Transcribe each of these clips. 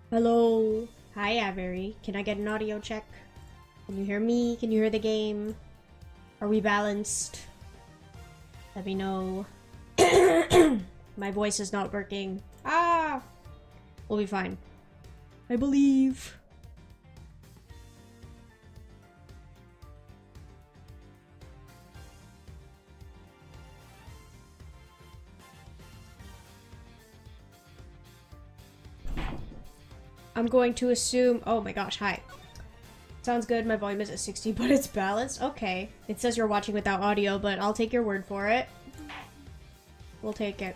Hello. Hi, Avery. Can I get an audio check? Can you hear me? Can you hear the game? Are we balanced? Let me know. My voice is not working. Ah! We'll be fine. I believe. I'm going to assume... Oh my gosh, hi. Sounds good, my volume is at 60, but it's balanced? Okay. It says you're watching without audio, but I'll take your word for it. We'll take it.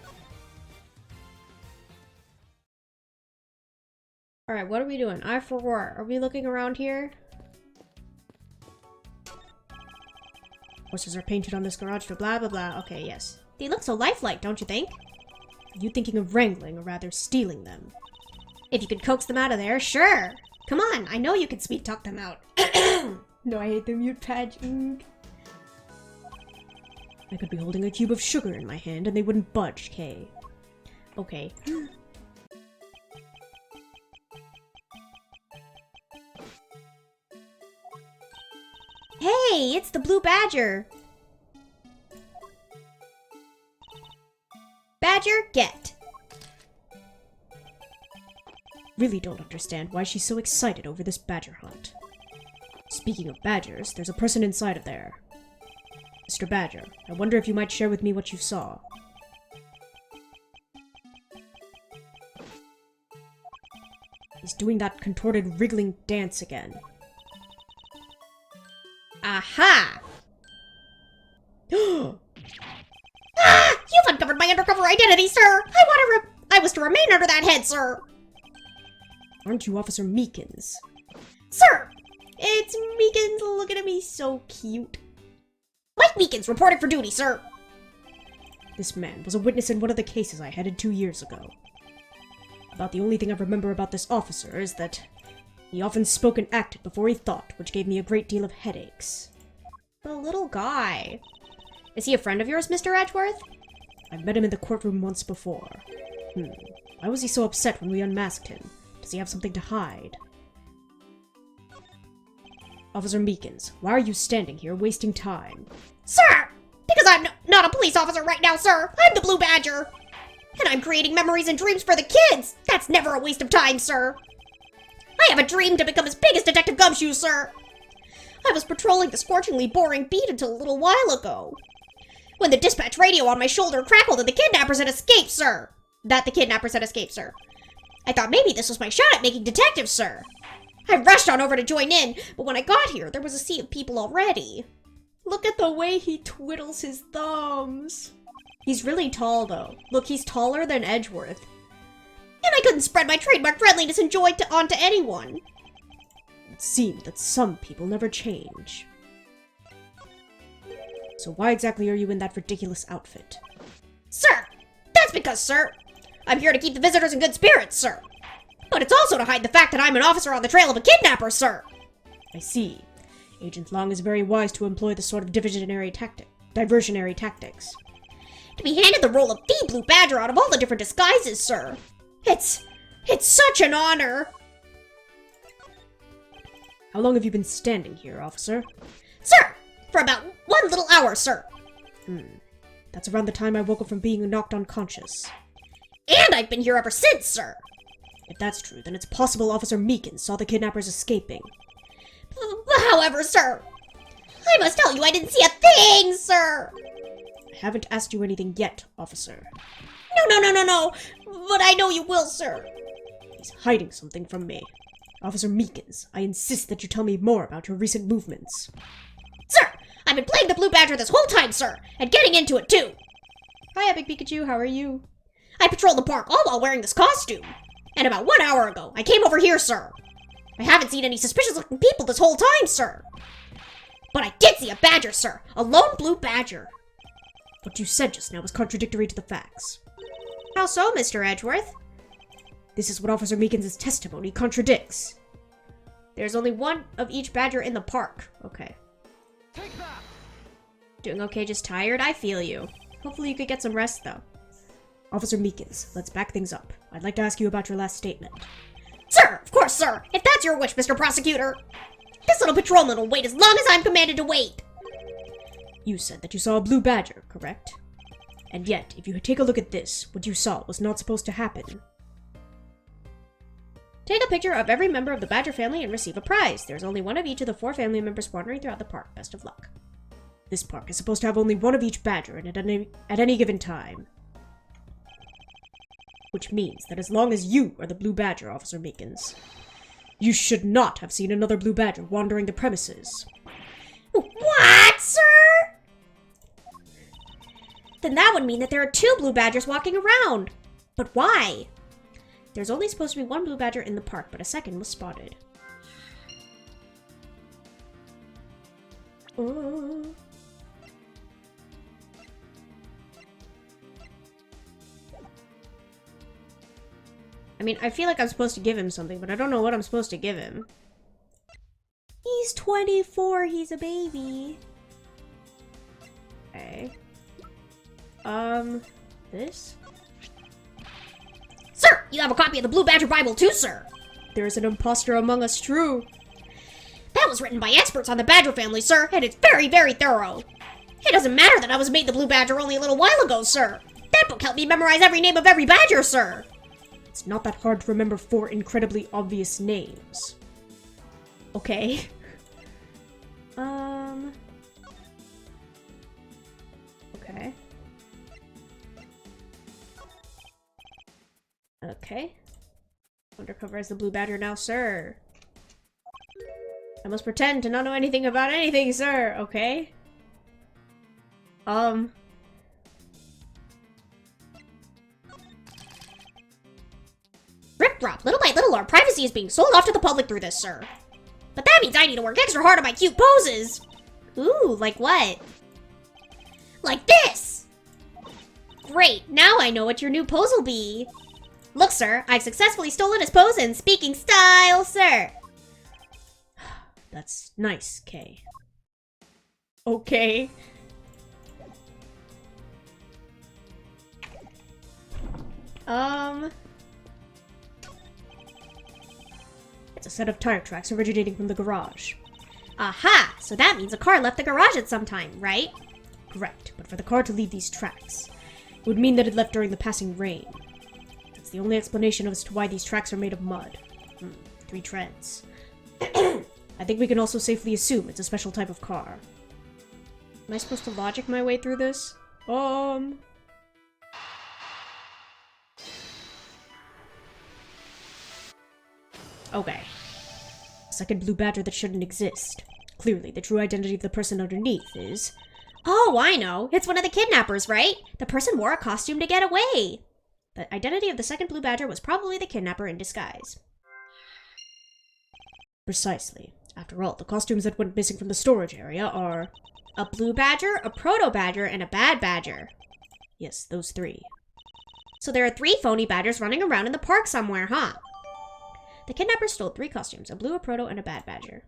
Alright, what are we doing? I for war. Are we looking around here? Horses are painted on this garage for blah blah blah. Okay, yes. They look so lifelike, don't you think? Are you thinking of wrangling, or rather stealing them? If you could coax them out of there, sure! Come on, I know you can sweet talk them out. No, I hate the mute patch. I could be holding a cube of sugar in my hand and they wouldn't budge, Kay. Okay. Hey, it's the Blue Badger! Badger, get! Really don't understand why she's so excited over this badger hunt. Speaking of badgers, there's a person inside of there. Mr. Badger, I wonder if you might share with me what you saw. He's doing that contorted wriggling dance again. Aha! Ah! You've uncovered my undercover identity, sir! I was to remain under that head, sir! Aren't you Officer Meekins? Sir! It's Meekins looking at me so cute. Mike Meekins, reported for duty, sir! This man was a witness in one of the cases I headed 2 years ago. About the only thing I remember about this officer is that he often spoke and acted before he thought, which gave me a great deal of headaches. The little guy. Is he a friend of yours, Mr. Edgeworth? I've met him in the courtroom once before. Why was he so upset when we unmasked him? Does he have something to hide? Officer Meekins, why are you standing here wasting time? Sir! Because I'm not a police officer right now, sir! I'm the Blue Badger! And I'm creating memories and dreams for the kids! That's never a waste of time, sir! I have a dream to become as big as Detective Gumshoe, sir! I was patrolling the scorchingly boring beat until a little while ago. When the dispatch radio on my shoulder crackled and the kidnappers had escaped, sir! I thought maybe this was my shot at making detectives, sir. I rushed on over to join in, but when I got here, there was a sea of people already. Look at the way he twiddles his thumbs. He's really tall, though. Look, he's taller than Edgeworth. And I couldn't spread my trademark friendliness and joy onto anyone. It seemed that some people never change. So why exactly are you in that ridiculous outfit? Sir! That's because, sir, I'm here to keep the visitors in good spirits, sir. But it's also to hide the fact that I'm an officer on the trail of a kidnapper, sir. I see. Agent Long is very wise to employ this sort of diversionary tactics. To be handed the role of the Blue Badger out of all the different disguises, sir. It's such an honor. How long have you been standing here, officer? Sir, for about 1 little hour, sir. That's around the time I woke up from being knocked unconscious. And I've been here ever since, sir! If that's true, then it's possible Officer Meekins saw the kidnappers escaping. However, sir, I must tell you I didn't see a thing, sir! I haven't asked you anything yet, officer. No, but I know you will, sir. He's hiding something from me. Officer Meekins, I insist that you tell me more about your recent movements. Sir, I've been playing the Blue Badger this whole time, sir, and getting into it, too. Hi, Epic Pikachu, how are you? I patrolled the park all while wearing this costume. And about 1 hour ago, I came over here, sir. I haven't seen any suspicious-looking people this whole time, sir. But I did see a badger, sir. A lone Blue Badger. What you said just now was contradictory to the facts. How so, Mr. Edgeworth? This is what Officer Meekins' testimony contradicts. There's only one of each badger in the park. Okay. Take that! Doing okay, just tired? I feel you. Hopefully you could get some rest, though. Officer Meekins, let's back things up. I'd like to ask you about your last statement. Sir! Of course, sir! If that's your wish, Mr. Prosecutor! This little patrolman will wait as long as I'm commanded to wait! You said that you saw a blue badger, correct? And yet, if you take a look at this, what you saw was not supposed to happen. Take a picture of every member of the badger family and receive a prize. There's only one of each of the 4 family members wandering throughout the park. Best of luck. This park is supposed to have only one of each badger at any given time. Which means that as long as you are the blue badger, Officer Meekins, you should not have seen another blue badger wandering the premises. What, sir? Then that would mean that there are 2 blue badgers walking around. But why? There's only supposed to be 1 blue badger in the park, but a second was spotted. I mean, I feel like I'm supposed to give him something, but I don't know what I'm supposed to give him. He's 24, he's a baby. Okay. This? Sir, you have a copy of the Blue Badger Bible too, sir. There's an imposter among us, true. That was written by experts on the Badger family, sir, and it's very, very thorough. It doesn't matter that I was made the Blue Badger only a little while ago, sir. That book helped me memorize every name of every badger, sir. It's not that hard to remember 4 incredibly obvious names. Okay. Okay. Okay. Undercover as the Blue Badger now, sir. I must pretend to not know anything about anything, sir. Okay. Rip drop. Little by little, our privacy is being sold off to the public through this, sir. But that means I need to work extra hard on my cute poses. Ooh, like what? Like this! Great, now I know what your new pose will be. Look, sir, I've successfully stolen his pose in speaking style, sir. That's nice, Kay. Okay. It's a set of tire tracks originating from the garage. Aha! So that means a car left the garage at some time, right? Correct, but for the car to leave these tracks, it would mean that it left during the passing rain. That's the only explanation as to why these tracks are made of mud. 3 treads. I think we can also safely assume it's a special type of car. Am I supposed to logic my way through this? Okay. A second blue badger that shouldn't exist. Clearly, the true identity of the person underneath is... Oh, I know! It's one of the kidnappers, right? The person wore a costume to get away! The identity of the second blue badger was probably the kidnapper in disguise. Precisely. After all, the costumes that went missing from the storage area are... A blue badger, a proto-badger, and a bad badger. Yes, those 3. So there are 3 phony badgers running around in the park somewhere, huh? The kidnapper stole 3 costumes, a blue, a proto, and a bad badger.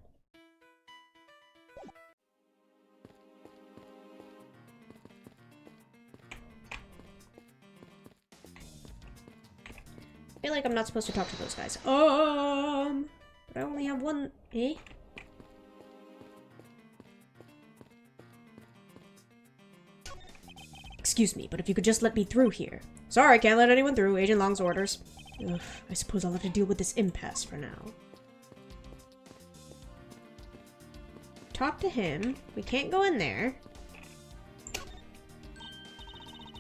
I feel like I'm not supposed to talk to those guys. But I only have one... Eh? Excuse me, but if you could just let me through here. Sorry, can't let anyone through. Agent Long's orders. Ugh, I suppose I'll have to deal with this impasse for now. Talk to him. We can't go in there.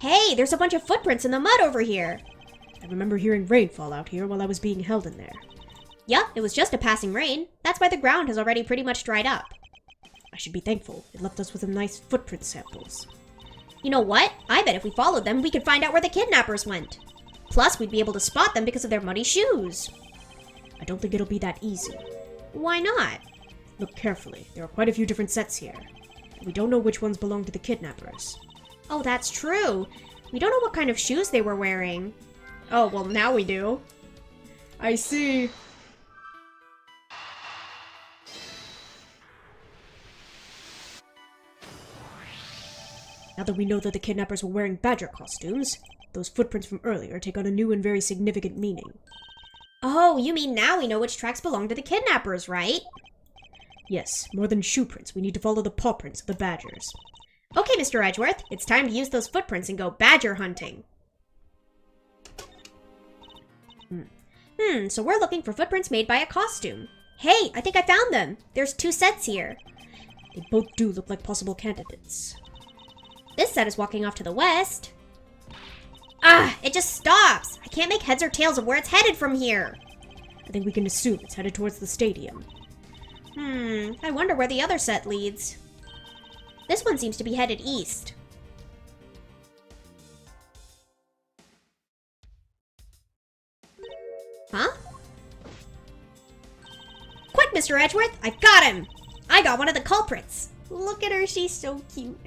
Hey, there's a bunch of footprints in the mud over here. I remember hearing rainfall out here while I was being held in there. Yup, it was just a passing rain. That's why the ground has already pretty much dried up. I should be thankful. It left us with some nice footprint samples. You know what? I bet if we followed them, we could find out where the kidnappers went. Plus, we'd be able to spot them because of their muddy shoes. I don't think it'll be that easy. Why not? Look carefully. There are quite a few different sets here. We don't know which ones belong to the kidnappers. Oh, that's true. We don't know what kind of shoes they were wearing. Oh, well, now we do. I see. Now that we know that the kidnappers were wearing badger costumes, those footprints from earlier take on a new and very significant meaning. Oh, you mean now we know which tracks belong to the kidnappers, right? Yes, more than shoe prints, we need to follow the paw prints of the badgers. Okay, Mr. Edgeworth, it's time to use those footprints and go badger hunting. So we're looking for footprints made by a costume. Hey, I think I found them. There's 2 sets here. They both do look like possible candidates. This set is walking off to the west. Ah, it just stops. I can't make heads or tails of where it's headed from here. I think we can assume it's headed towards the stadium. I wonder where the other set leads. This one seems to be headed east. Huh? Quick, Mr. Edgeworth! I've got him! I got one of the culprits. Look at her, she's so cute.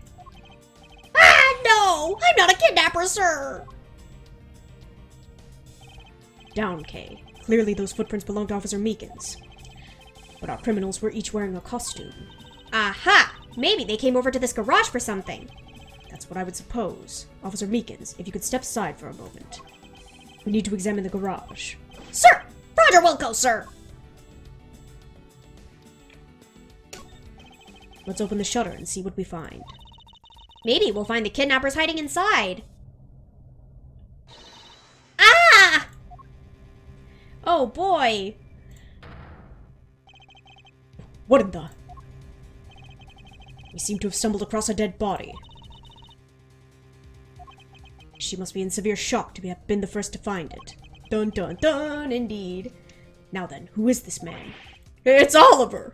Ah, no! I'm not a kidnapper, sir! Down, Kay. Clearly those footprints belong to Officer Meekins. But our criminals were each wearing a costume. Aha! Maybe they came over to this garage for something. That's what I would suppose. Officer Meekins, if you could step aside for a moment. We need to examine the garage. Sir! Roger Wilco, sir! Let's open the shutter and see what we find. Maybe we'll find the kidnappers hiding inside. Ah! Oh boy! What in the... We seem to have stumbled across a dead body. She must be in severe shock to have been the first to find it. Dun dun dun, indeed. Now then, who is this man? It's Oliver!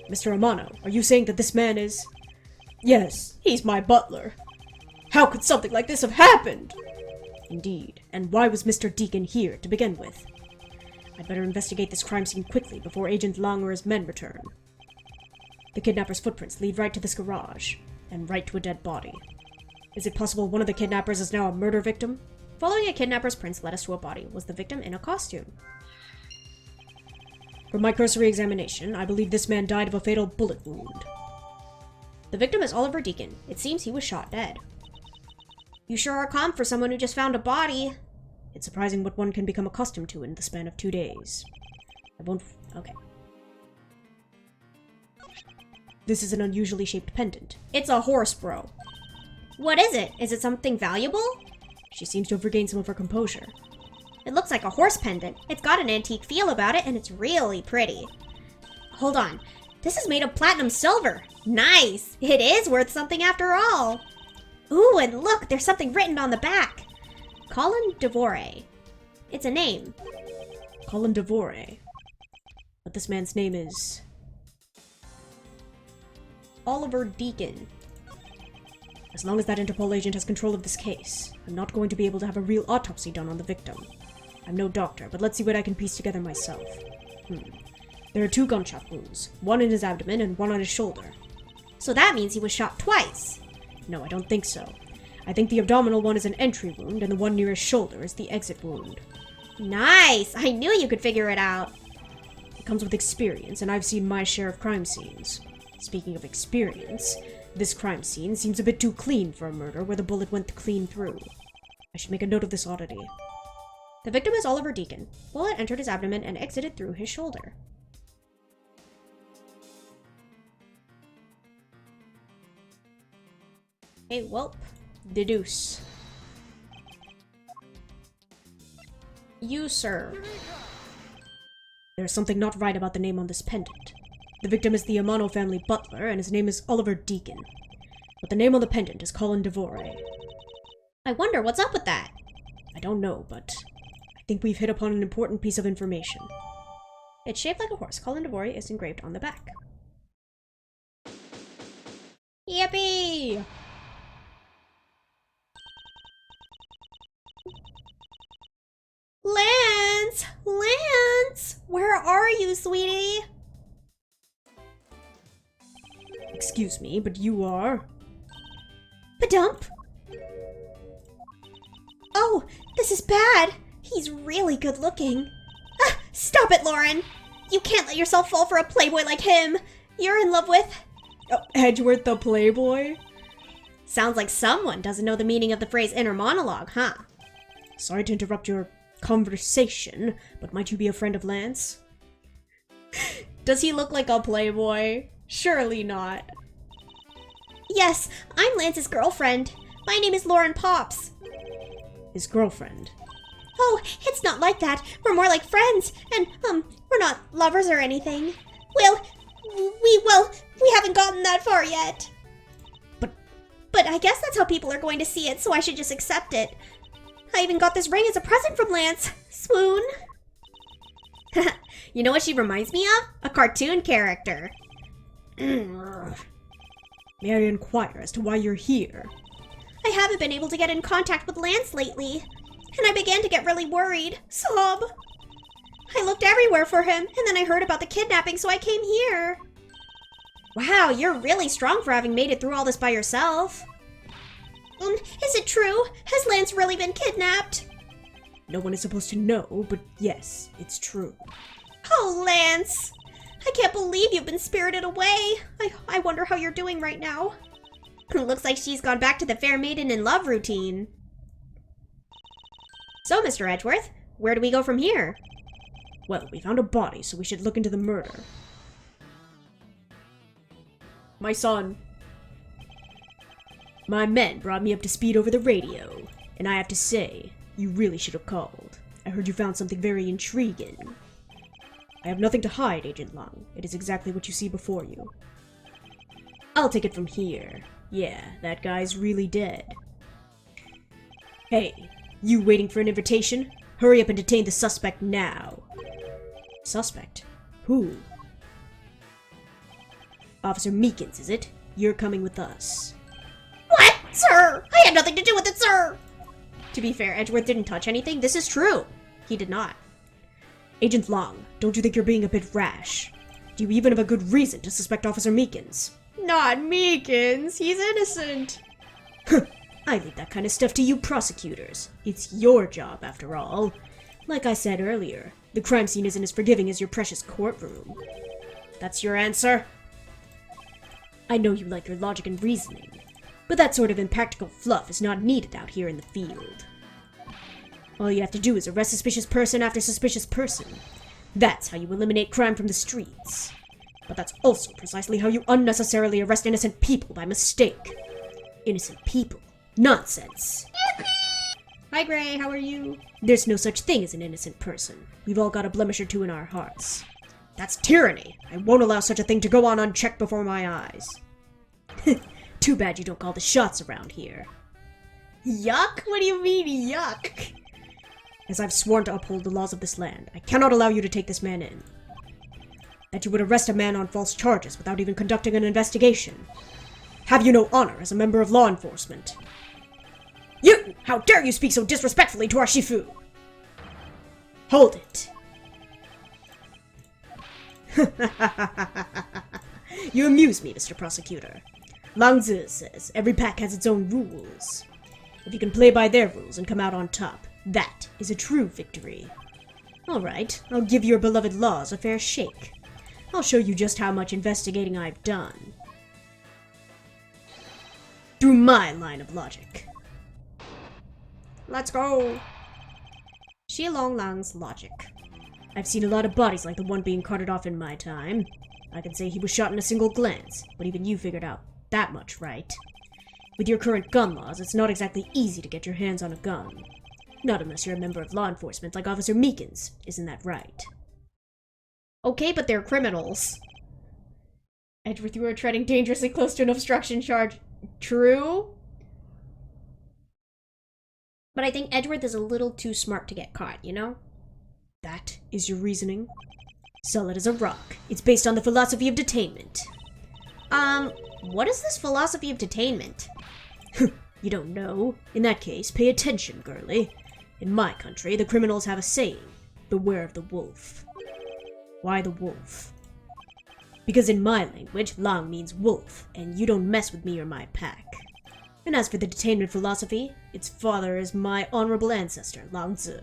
Mr. Amano, are you saying that this man is... Yes, he's my butler. How could something like this have happened? Indeed, and why was Mr. Deacon here to begin with? I'd better investigate this crime scene quickly before Agent Lang or his men return. The kidnapper's footprints lead right to this garage, and right to a dead body. Is it possible one of the kidnappers is now a murder victim? Following a kidnapper's prints led us to a body. Was the victim in a costume? From my cursory examination, I believe this man died of a fatal bullet wound. The victim is Oliver Deacon. It seems he was shot dead. You sure are calm for someone who just found a body. It's surprising what one can become accustomed to in the span of 2 days. I won't... Okay. This is an unusually shaped pendant. It's a horse, bro. What is it? Is it something valuable? She seems to have regained some of her composure. It looks like a horse pendant. It's got an antique feel about it, and it's really pretty. Hold on. This is made of platinum silver. Nice! It is worth something after all. Ooh, and look, there's something written on the back. Colin Devore. It's a name. Colin Devore. But this man's name is... Oliver Deacon. As long as that Interpol agent has control of this case, I'm not going to be able to have a real autopsy done on the victim. I'm no doctor, but let's see what I can piece together myself. There are 2 gunshot wounds, one in his abdomen and one on his shoulder. So that means he was shot twice. No, I don't think so. I think the abdominal one is an entry wound, and the one near his shoulder is the exit wound. Nice! I knew you could figure it out. It comes with experience, and I've seen my share of crime scenes. Speaking of experience, this crime scene seems a bit too clean for a murder where the bullet went clean through. I should make a note of this oddity. The victim is Oliver Deacon. Bullet entered his abdomen and exited through his shoulder. Hey, whelp. Deduce. You, sir. There's something not right about the name on this pendant. The victim is the Amano family butler, and his name is Oliver Deacon. But the name on the pendant is Colin Devore. I wonder what's up with that. I don't know, but I think we've hit upon an important piece of information. It's shaped like a horse. Colin Devore is engraved on the back. Yippee! Lance! Lance! Where are you, sweetie? Excuse me, but you are... Badump! Oh, this is bad! He's really good looking. Ah, stop it, Lauren! You can't let yourself fall for a playboy like him! You're in love with... Oh, Edgeworth the playboy? Sounds like someone doesn't know the meaning of the phrase inner monologue, huh? Sorry to interrupt your conversation, but might you be a friend of Lance? Does he look like a playboy? Surely not. Yes, I'm Lance's girlfriend. My name is Lauren Pops. His girlfriend. Oh, it's not like that. We're more like friends, and, we're not lovers or anything. We haven't gotten that far yet. But I guess that's how people are going to see it, so I should just accept it. I even got this ring as a present from Lance. Swoon. You know what she reminds me of? A cartoon character. May I inquire as to why you're here? I haven't been able to get in contact with Lance lately, and I began to get really worried. Sob. I looked everywhere for him, and then I heard about the kidnapping, so I came here. Wow, you're really strong for having made it through all this by yourself. Is it true? Has Lance really been kidnapped? No one is supposed to know, but yes, it's true. Oh, Lance! I can't believe you've been spirited away. I wonder how you're doing right now. Looks like she's gone back to the fair maiden in love routine. So, Mr. Edgeworth, where do we go from here? Well, we found a body, so we should look into the murder. My son. My men brought me up to speed over the radio, and I have to say, you really should have called. I heard you found something very intriguing. I have nothing to hide, Agent Long. It is exactly what you see before you. I'll take it from here. Yeah, that guy's really dead. Hey, you waiting for an invitation? Hurry up and detain the suspect now. Suspect? Who? Officer Meekins, is it? You're coming with us. What? Sir! I had nothing to do with it, sir! To be fair, Edgeworth didn't touch anything. This is true. He did not. Agent Long, don't you think you're being a bit rash? Do you even have a good reason to suspect Officer Meekins? Not Meekins. He's innocent. I leave that kind of stuff to you prosecutors. It's your job, after all. Like I said earlier, the crime scene isn't as forgiving as your precious courtroom. That's your answer? I know you like your logic and reasoning, but that sort of impractical fluff is not needed out here in the field. All you have to do is arrest suspicious person after suspicious person. That's how you eliminate crime from the streets. But that's also precisely how you unnecessarily arrest innocent people by mistake. Innocent people. Nonsense. Hi, Gray. How are you? There's no such thing as an innocent person. We've all got a blemish or two in our hearts. That's tyranny. I won't allow such a thing to go on unchecked before my eyes. Too bad you don't call the shots around here. Yuck? What do you mean, yuck? As I've sworn to uphold the laws of this land, I cannot allow you to take this man in. That you would arrest a man on false charges without even conducting an investigation. Have you no honor as a member of law enforcement? You! How dare you speak so disrespectfully to our Shifu! Hold it. You amuse me, Mr. Prosecutor. Lao Tzu says every pack has its own rules. If you can play by their rules and come out on top, that is a true victory. Alright, I'll give your beloved laws a fair shake. I'll show you just how much investigating I've done. Through my line of logic. Let's go. Xilong Lang's logic. I've seen a lot of bodies like the one being carted off in my time. I can say he was shot in a single glance, but even you figured out that much, right? With your current gun laws, it's not exactly easy to get your hands on a gun. Not unless you're a member of law enforcement like Officer Meekins, isn't that right? Okay, but they're criminals. Edgeworth, you are treading dangerously close to an obstruction charge. True? But I think Edgeworth is a little too smart to get caught, you know? That is your reasoning? Solid as a rock. It's based on the philosophy of detainment. What is this philosophy of detainment? You don't know? In that case, pay attention, girlie. In my country, the criminals have a saying, beware of the wolf. Why the wolf? Because in my language, Lang means wolf, and you don't mess with me or my pack. And as for the detainment philosophy, its father is my honorable ancestor, Lao Tzu.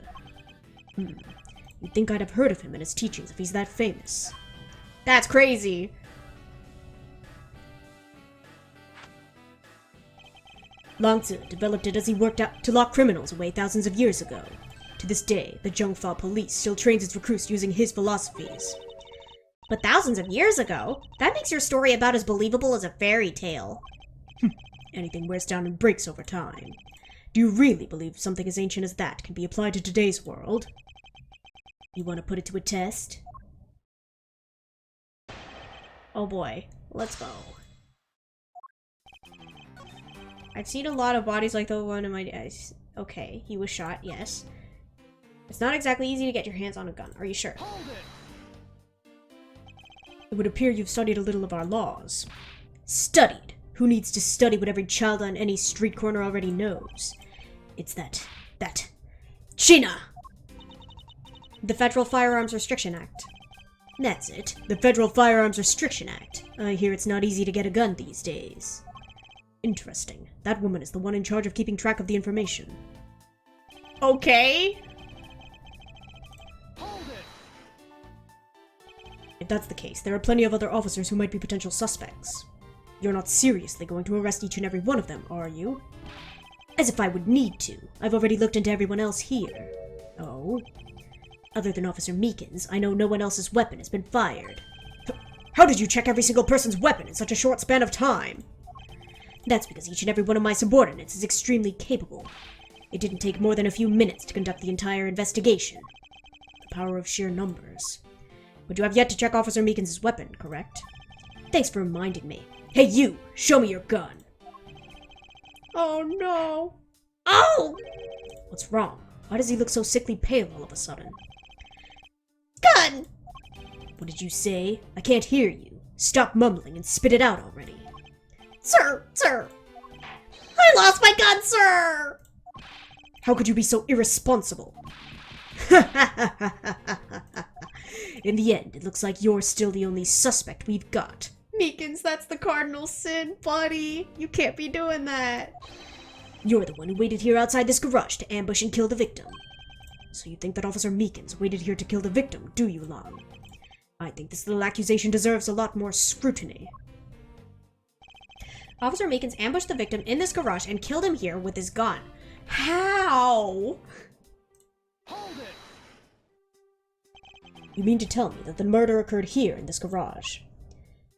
You'd think I'd have heard of him and his teachings if he's that famous. That's crazy. Lao Tzu developed it as he worked out to lock criminals away thousands of years ago. To this day, the Jungfa police still trains its recruits using his philosophies. But thousands of years ago? That makes your story about as believable as a fairy tale. Anything wears down and breaks over time. Do you really believe something as ancient as that can be applied to today's world? You want to put it to a test? Oh boy, let's go. I've seen a lot of bodies like the one in my eyes. Okay, he was shot, yes. It's not exactly easy to get your hands on a gun, are you sure? It would appear you've studied a little of our laws. Studied? Who needs to study what every child on any street corner already knows? It's that... China! The Federal Firearms Restriction Act. That's it. The Federal Firearms Restriction Act. I hear it's not easy to get a gun these days. Interesting. That woman is the one in charge of keeping track of the information. Okay. If that's the case, there are plenty of other officers who might be potential suspects. You're not seriously going to arrest each and every one of them, are you? As if I would need to. I've already looked into everyone else here. Oh? Other than Officer Meekins, I know no one else's weapon has been fired. How did you check every single person's weapon in such a short span of time? That's because each and every one of my subordinates is extremely capable. It didn't take more than a few minutes to conduct the entire investigation. The power of sheer numbers. But you have yet to check Officer Meekins' weapon, correct? Thanks for reminding me. Hey you! Show me your gun! Oh no. Oh! What's wrong? Why does he look so sickly pale all of a sudden? Gun! What did you say? I can't hear you. Stop mumbling and spit it out already. Sir! I lost my gun, sir! How could you be so irresponsible? In the end, it looks like you're still the only suspect we've got. Meekins, that's the cardinal sin, buddy. You can't be doing that. You're the one who waited here outside this garage to ambush and kill the victim. So you think that Officer Meekins waited here to kill the victim, do you, Long? I think this little accusation deserves a lot more scrutiny. Officer Meekins ambushed the victim in this garage and killed him here with his gun. How? Hold it! You mean to tell me that the murder occurred here in this garage?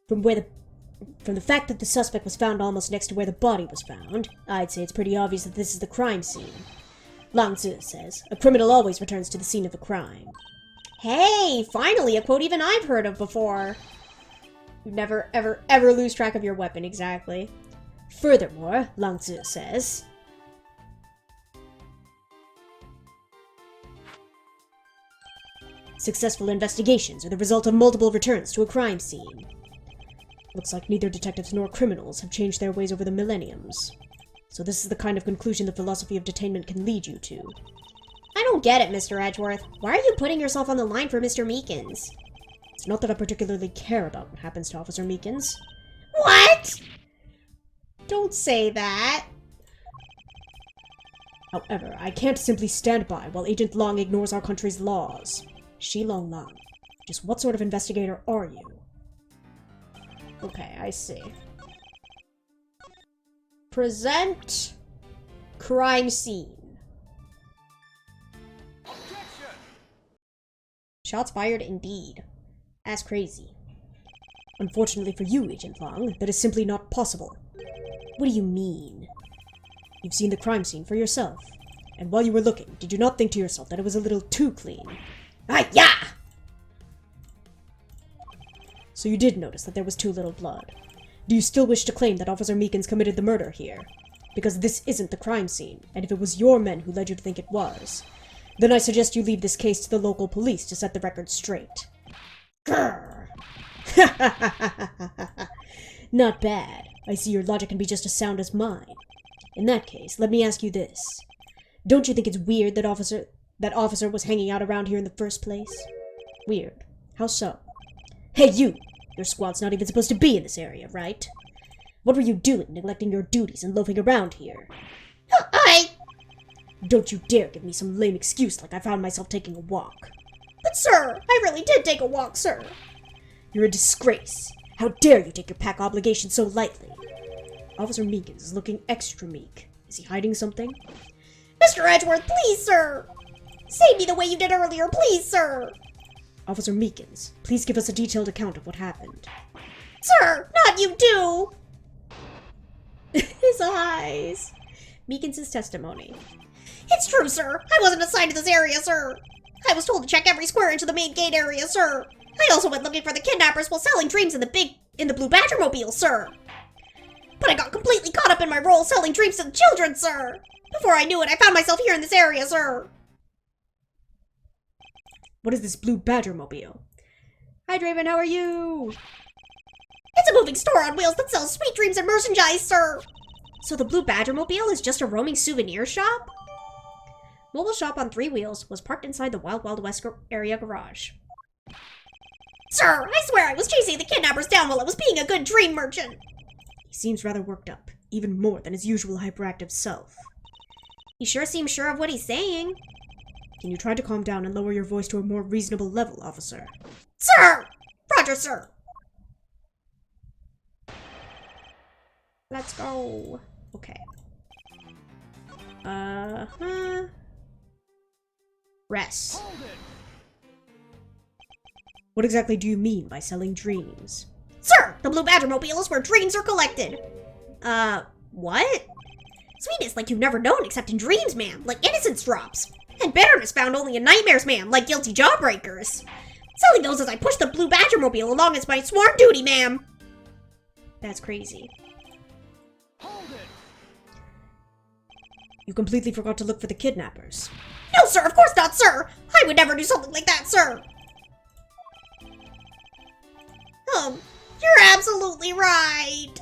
From the fact that the suspect was found almost next to where the body was found, I'd say it's pretty obvious that this is the crime scene. Lao Tzu says, a criminal always returns to the scene of a crime. Hey, finally, a quote even I've heard of before. You never, ever lose track of your weapon, exactly. Furthermore, Lao Tzu says, successful investigations are the result of multiple returns to a crime scene. Looks like neither detectives nor criminals have changed their ways over the millenniums. So this is the kind of conclusion the philosophy of detainment can lead you to. I don't get it, Mr. Edgeworth. Why are you putting yourself on the line for Mr. Meekins? It's not that I particularly care about what happens to Officer Meekins. What? Don't say that. However, I can't simply stand by while Agent Long ignores our country's laws. Shilong Lang, just what sort of investigator are you? Okay, I see. Present crime scene. Objection! Shots fired indeed. That's crazy. Unfortunately for you, Agent Long, that is simply not possible. What do you mean? You've seen the crime scene for yourself. And while you were looking, did you not think to yourself that it was a little too clean? Hi-ya! So you did notice that there was too little blood. Do you still wish to claim that Officer Meekins committed the murder here? Because this isn't the crime scene, and if it was your men who led you to think it was, then I suggest you leave this case to the local police to set the record straight. Grrr! Not bad. I see your logic can be just as sound as mine. In that case, let me ask you this. Don't you think it's weird that officer was hanging out around here in the first place? Weird. How so? Hey, you! Your squad's not even supposed to be in this area, right? What were you doing, neglecting your duties and loafing around here? Don't you dare give me some lame excuse like I found myself taking a walk. But sir, I really did take a walk, sir. You're a disgrace. How dare you take your pack obligation so lightly? Officer Meekins is looking extra meek. Is he hiding something? Mr. Edgeworth, please, sir! Save me the way you did earlier, please, sir! Officer Meekins, please give us a detailed account of what happened. Sir, not you too! His eyes. Meekins' testimony. It's true, sir. I wasn't assigned to this area, sir. I was told to check every square into the main gate area, sir. I also went looking for the kidnappers while selling dreams in the Blue Badger Mobile, sir. But I got completely caught up in my role selling dreams to the children, sir. Before I knew it, I found myself here in this area, sir. What is this Blue Badger Mobile? Hi, Draven, how are you? It's a moving store on wheels that sells sweet dreams and merchandise, sir. So the Blue Badger Mobile is just a roaming souvenir shop? Mobile shop on 3 wheels was parked inside the Wild Wild West area garage. Sir, I swear I was chasing the kidnappers down while I was being a good dream merchant. He seems rather worked up, even more than his usual hyperactive self. He sure seems sure of what he's saying. Can you try to calm down and lower your voice to a more reasonable level, officer? Sir! Roger, sir. Let's go. Okay. Rest. Hold it. What exactly do you mean by selling dreams? Sir, the Blue Badger Mobile is where dreams are collected. What? Sweetness like you've never known except in dreams, ma'am, like innocence drops. And bitterness found only in nightmares, ma'am, like guilty jawbreakers. Selling those as I push the Blue Badger Mobile along is my sworn duty, ma'am. That's crazy. Hold it. You completely forgot to look for the kidnappers. No, sir, of course not, sir. I would never do something like that, sir. You're absolutely right.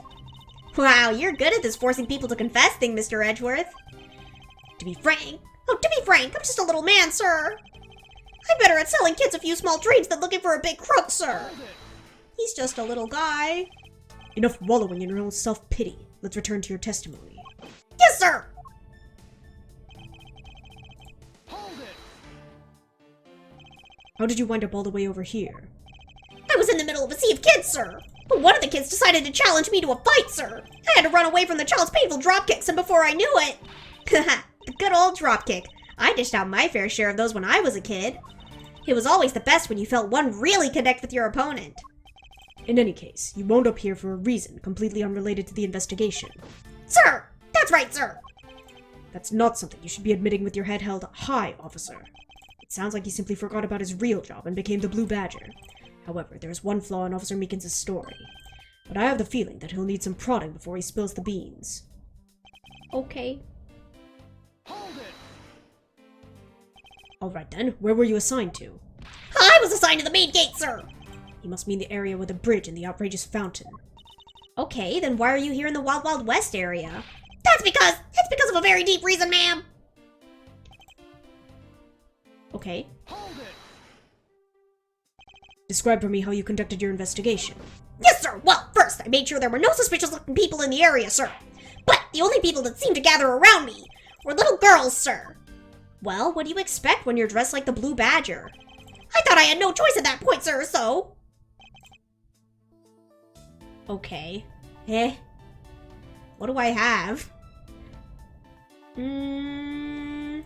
Wow, you're good at this forcing people to confess thing, Mr. Edgeworth. To be frank, I'm just a little man, sir. I'm better at selling kids a few small dreams than looking for a big crook, sir. Hold it. He's just a little guy. Enough wallowing in your own self-pity. Let's return to your testimony. Yes, sir. Hold it. How did you wind up all the way over here? I was in the middle of a sea of kids, sir. But one of the kids decided to challenge me to a fight, sir. I had to run away from the child's painful dropkicks, and before I knew it... the good old dropkick. I dished out my fair share of those when I was a kid. It was always the best when you felt one really connect with your opponent. In any case, you wound up here for a reason completely unrelated to the investigation. Sir! That's right, sir! That's not something you should be admitting with your head held high, officer. It sounds like he simply forgot about his real job and became the Blue Badger. However, there is one flaw in Officer Meekins' story. But I have the feeling that he'll need some prodding before he spills the beans. Okay. Hold it. Alright then, where were you assigned to? I was assigned to the main gate, sir! He must mean the area with the bridge and the outrageous fountain. Okay, then why are you here in the Wild Wild West area? It's because of a very deep reason, ma'am! Okay. Hold it. Describe for me how you conducted your investigation. Yes, sir! Well, first, I made sure there were no suspicious-looking people in the area, sir. But the only people that seemed to gather around me were little girls, sir. Well, what do you expect when you're dressed like the Blue Badger? I thought I had no choice at that point, sir, so... Okay. What do I have? The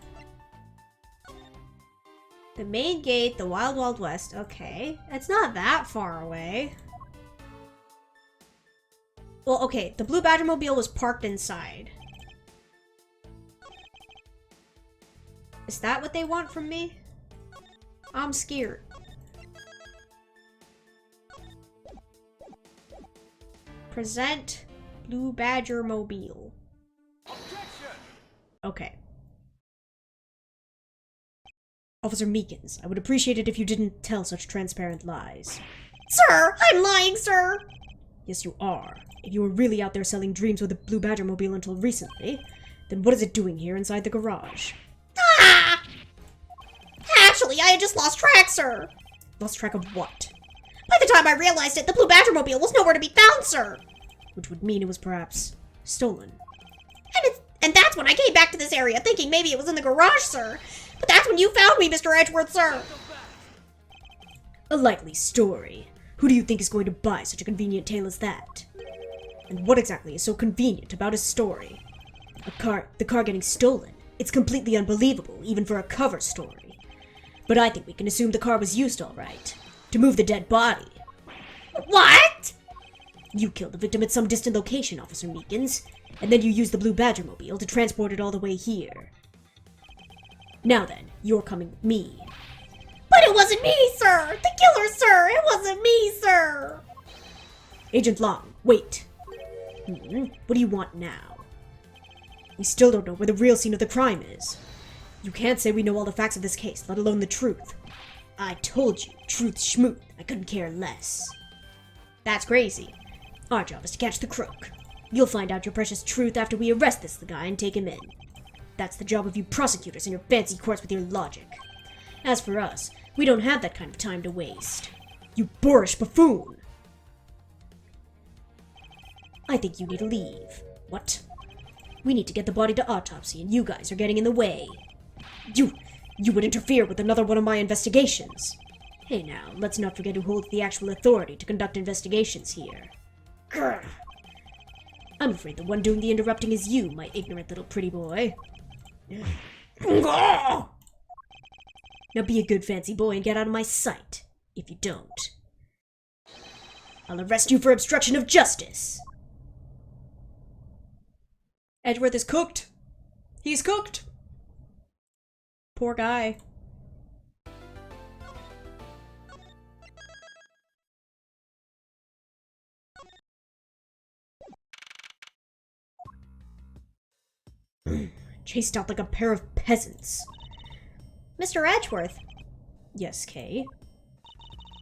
main gate, the Wild Wild West. Okay. It's not that far away. Well, okay. The Blue Badger Mobile was parked inside. Is that what they want from me? I'm scared. Present Blue Badger Mobile. Objection. Okay. Officer Meekins, I would appreciate it if you didn't tell such transparent lies. Sir, I'm lying, sir! Yes, you are. If you were really out there selling dreams with the Blue Badger Mobile until recently, then what is it doing here inside the garage? Ah! Actually, I had just lost track, sir. Lost track of what? By the time I realized it, the Blue Badger Mobile was nowhere to be found, sir. Which would mean it was perhaps stolen. And that's when I came back to this area thinking maybe it was in the garage, sir. But that's when you found me, Mr. Edgeworth, sir. A likely story. Who do you think is going to buy such a convenient tale as that? And what exactly is so convenient about his story? The car getting stolen. It's completely unbelievable, even for a cover story. But I think we can assume the car was used all right. To move the dead body. What? You killed the victim at some distant location, Officer Meekins, and then you used the Blue Badger mobile to transport it all the way here. Now then, you're coming with me. But it wasn't me, sir! The killer, sir! It wasn't me, sir! Agent Long, wait. What do you want now? We still don't know where the real scene of the crime is. You can't say we know all the facts of this case, let alone the truth. I told you, truth schmoot. I couldn't care less. That's crazy. Our job is to catch the crook. You'll find out your precious truth after we arrest this guy and take him in. That's the job of you prosecutors in your fancy courts with your logic. As for us, we don't have that kind of time to waste. You boorish buffoon! I think you need to leave. What? We need to get the body to autopsy, and you guys are getting in the way. You would interfere with another one of my investigations. Hey now, let's not forget who holds the actual authority to conduct investigations here. Grr. I'm afraid the one doing the interrupting is you, my ignorant little pretty boy. Now be a good fancy boy and get out of my sight. If you don't, I'll arrest you for obstruction of justice. Edgeworth is cooked. He's cooked. Poor guy. Chased out like a pair of peasants. Mr. Edgeworth, Yes, Kay?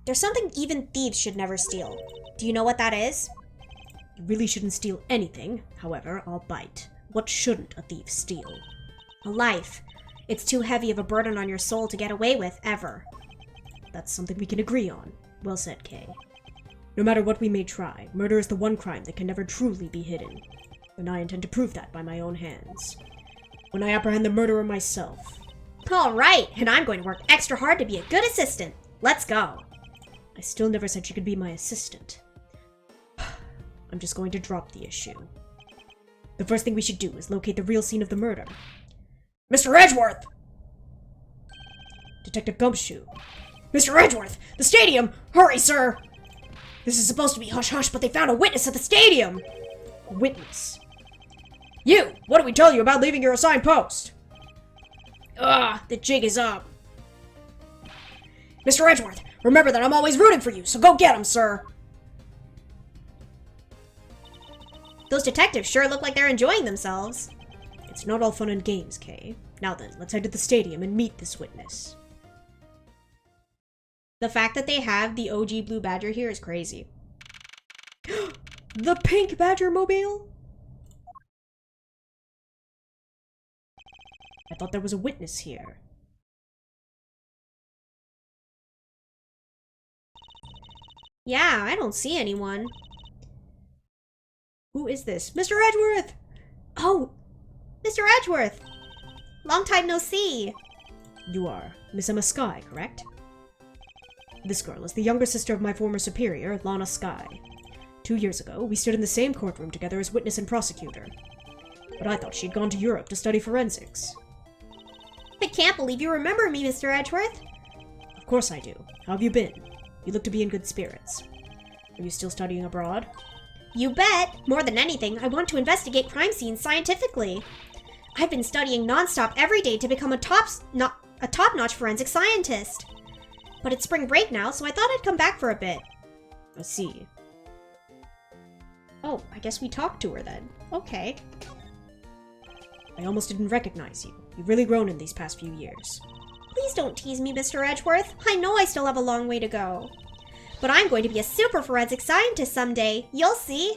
there's something even thieves should never steal. Do you know what that is? You really shouldn't steal anything. However, I'll bite. What shouldn't a thief steal? A life. It's too heavy of a burden on your soul to get away with, ever. That's something we can agree on. Well said, Kay. No matter what we may try, murder is the one crime that can never truly be hidden. And I intend to prove that by my own hands. When I apprehend the murderer myself. Alright, and I'm going to work extra hard to be a good assistant. Let's go. I still never said she could be my assistant. I'm just going to drop the issue. The first thing we should do is locate the real scene of the murder. Mr. Edgeworth! Detective Gumshoe. Mr. Edgeworth! The stadium! Hurry, sir! This is supposed to be hush-hush, but they found a witness at the stadium! A witness. You! What did we tell you about leaving your assigned post? The jig is up. Mr. Edgeworth, remember that I'm always rooting for you, so go get him, sir! Those detectives sure look like they're enjoying themselves. It's not all fun and games, Kay. Now then, let's head to the stadium and meet this witness. The fact that they have the OG Blue Badger here is crazy. The pink Badger mobile? I thought there was a witness here. Yeah, I don't see anyone. Who is this? Mr. Edgeworth! Oh, Mr. Edgeworth! Long time no see. You are Miss Emma Skye, correct? This girl is the younger sister of my former superior, Lana Skye. 2 years ago, we stood in the same courtroom together as witness and prosecutor. But I thought she'd gone to Europe to study forensics. I can't believe you remember me, Mr. Edgeworth. Of course I do. How have you been? You look to be in good spirits. Are you still studying abroad? You bet! More than anything, I want to investigate crime scenes scientifically. I've been studying nonstop every day to become a top-notch forensic scientist. But it's spring break now, so I thought I'd come back for a bit. I see. Oh, I guess we talked to her then. Okay. I almost didn't recognize you. You've really grown in these past few years. Please don't tease me, Mr. Edgeworth. I know I still have a long way to go. But I'm going to be a super forensic scientist someday. You'll see.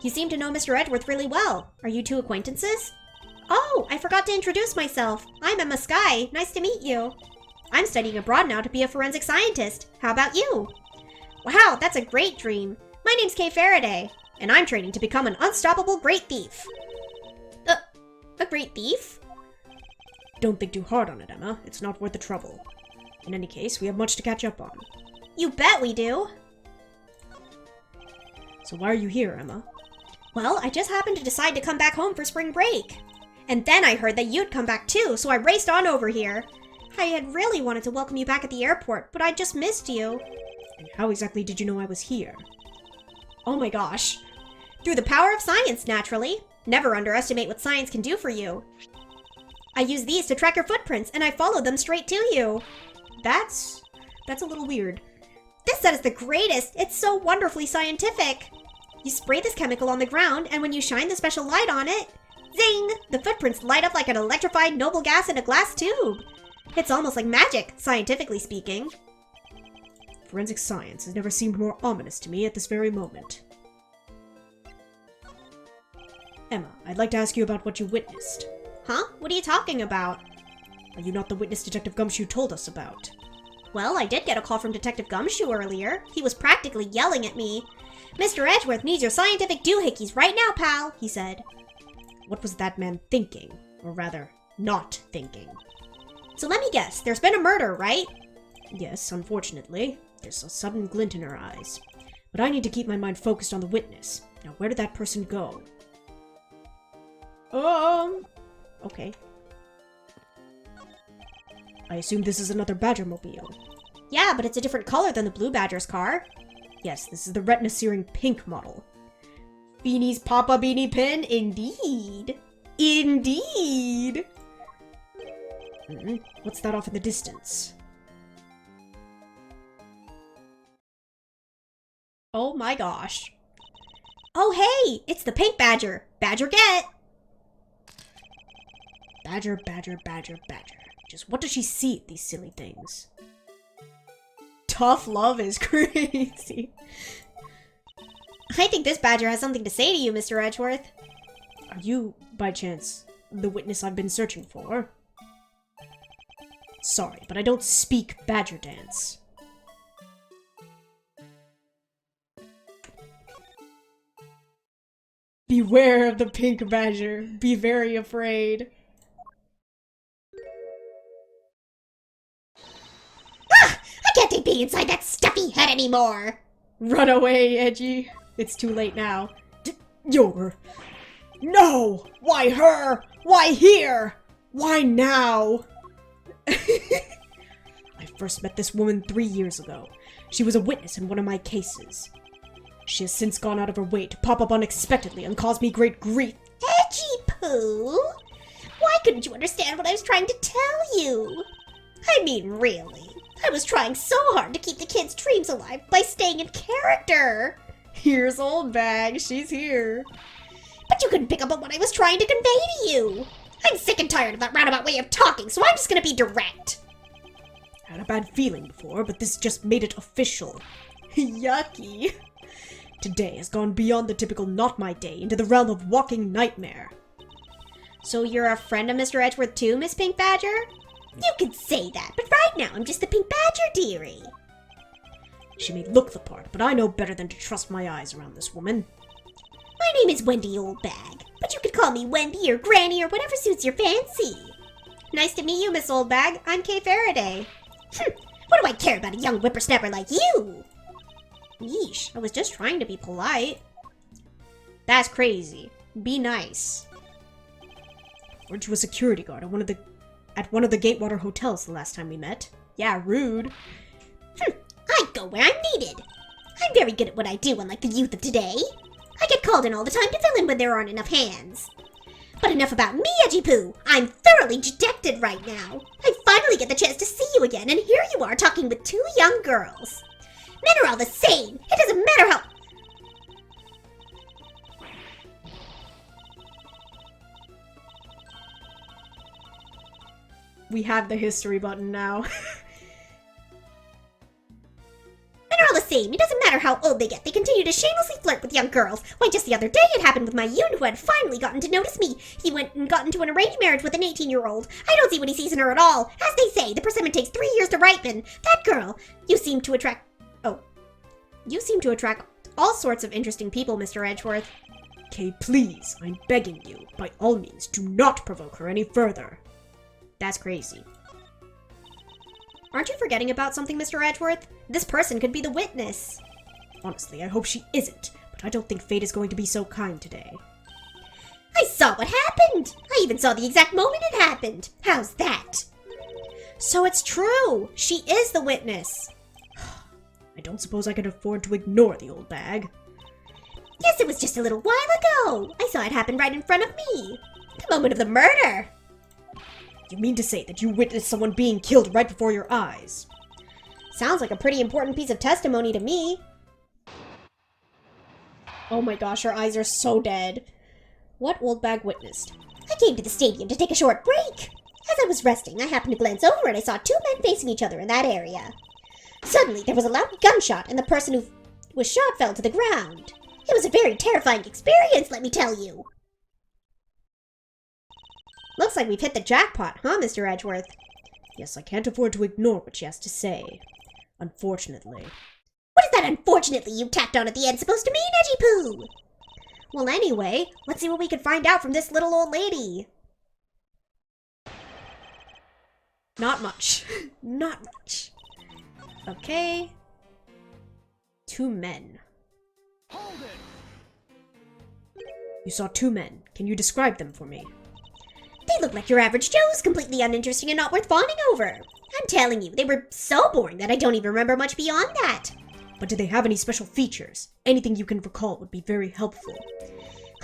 You seem to know Mr. Edgeworth really well. Are you two acquaintances? Oh, I forgot to introduce myself. I'm Emma Skye. Nice to meet you. I'm studying abroad now to be a forensic scientist. How about you? Wow, that's a great dream. My name's Kay Faraday, and I'm training to become an unstoppable great thief. A great thief? Don't think too hard on it, Emma. It's not worth the trouble. In any case, we have much to catch up on. You bet we do. So why are you here, Emma? Well, I just happened to decide to come back home for spring break. And then I heard that you'd come back too, so I raced on over here. I had really wanted to welcome you back at the airport, but I just missed you. And how exactly did you know I was here? Oh my gosh. Through the power of science, naturally. Never underestimate what science can do for you. I use these to track your footprints, and I followed them straight to you. That's a little weird. This set is the greatest. It's so wonderfully scientific. You spray this chemical on the ground, and when you shine the special light on it, zing! The footprints light up like an electrified noble gas in a glass tube. It's almost like magic, scientifically speaking. Forensic science has never seemed more ominous to me at this very moment. Emma, I'd like to ask you about what you witnessed. Huh? What are you talking about? Are you not the witness Detective Gumshoe told us about? Well, I did get a call from Detective Gumshoe earlier. He was practically yelling at me. Mr. Edgeworth needs your scientific doohickeys right now, pal, he said. What was that man thinking? Or rather, not thinking? So let me guess, there's been a murder, right? Yes, unfortunately. There's a sudden glint in her eyes. But I need to keep my mind focused on the witness. Now, where did that person go? Okay. I assume this is another Badger-mobile. Yeah, but it's a different color than the Blue Badger's car. Yes, this is the retina-searing pink model. Beanie's Papa Beanie Pin? Indeed. Indeed! What's that off in the distance? Oh my gosh. Oh hey! It's the Pink Badger! Badger get! Badger, badger, badger, badger. Just what does she see at these silly things? Tough love is crazy. I think this badger has something to say to you, Mr. Edgeworth. Are you, by chance, the witness I've been searching for? Sorry, but I don't speak badger dance. Beware of the pink badger. Be very afraid. Ah! I can't take being inside that stuffy head anymore! Run away, Edgy. It's too late now. You're... No! Why her? Why here? Why now? I first met this woman 3 years ago. She was a witness in one of my cases. She has since gone out of her way to pop up unexpectedly and cause me great grief. Edgy Poo! Why couldn't you understand what I was trying to tell you? I mean, really. I was trying so hard to keep the kids' dreams alive by staying in character. Here's Old Bag. She's here. But you couldn't pick up on what I was trying to convey to you. I'm sick and tired of that roundabout way of talking, so I'm just gonna be direct. I had a bad feeling before, but this just made it official. Yucky. Today has gone beyond the typical not my day into the realm of walking nightmare. So you're a friend of Mr. Edgeworth too, Miss Pink Badger? You could say that, but right now I'm just the Pink Badger, dearie. She may look the part, but I know better than to trust my eyes around this woman. My name is Wendy Oldbag, but you could call me Wendy or Granny or whatever suits your fancy. Nice to meet you, Miss Oldbag. I'm Kay Faraday. What do I care about a young whippersnapper like you? Yeesh, I was just trying to be polite. That's crazy. Be nice. Weren't you a security guard at one of the Gatewater hotels the last time we met? Yeah, rude. I go where I'm needed. I'm very good at what I do, unlike the youth of today. I get called in all the time to fill in when there aren't enough hands. But enough about me, Edgy Poo. I'm thoroughly dejected right now. I finally get the chance to see you again, and here you are talking with two young girls. Men are all the same. It doesn't matter how... We have the history button now. Men are all the same. It doesn't matter how old they get. They continue to shamelessly flirt with young girls. Why, just the other day it happened with my Yoon, who had finally gotten to notice me. He went and got into an arranged marriage with an 18-year-old. I don't see what he sees in her at all. As they say, the persimmon takes 3 years to ripen. That girl, you seem to attract all sorts of interesting people, Mr. Edgeworth. Kay, please, I'm begging you, by all means, do not provoke her any further. That's crazy. Aren't you forgetting about something, Mr. Edgeworth? This person could be the witness. Honestly, I hope she isn't, but I don't think fate is going to be so kind today. I saw what happened! I even saw the exact moment it happened! How's that? So it's true! She is the witness! I don't suppose I can afford to ignore the old bag. Yes, it was just a little while ago. I saw it happen right in front of me. The moment of the murder. You mean to say that you witnessed someone being killed right before your eyes? Sounds like a pretty important piece of testimony to me. Oh my gosh, her eyes are so dead. What old bag witnessed? I came to the stadium to take a short break. As I was resting, I happened to glance over and I saw two men facing each other in that area. Suddenly, there was a loud gunshot and the person who was shot fell to the ground. It was a very terrifying experience, let me tell you. Looks like we've hit the jackpot, huh, Mr. Edgeworth? Yes, I can't afford to ignore what she has to say. Unfortunately. What is that unfortunately you tacked on at the end supposed to mean, Edgy Poo? Well, anyway, let's see what we can find out from this little old lady. Not much. Not much. Okay. Two men. Hold it! You saw two men. Can you describe them for me? They look like your average Joes, completely uninteresting and not worth fawning over. I'm telling you, they were so boring that I don't even remember much beyond that. But do they have any special features? Anything you can recall would be very helpful.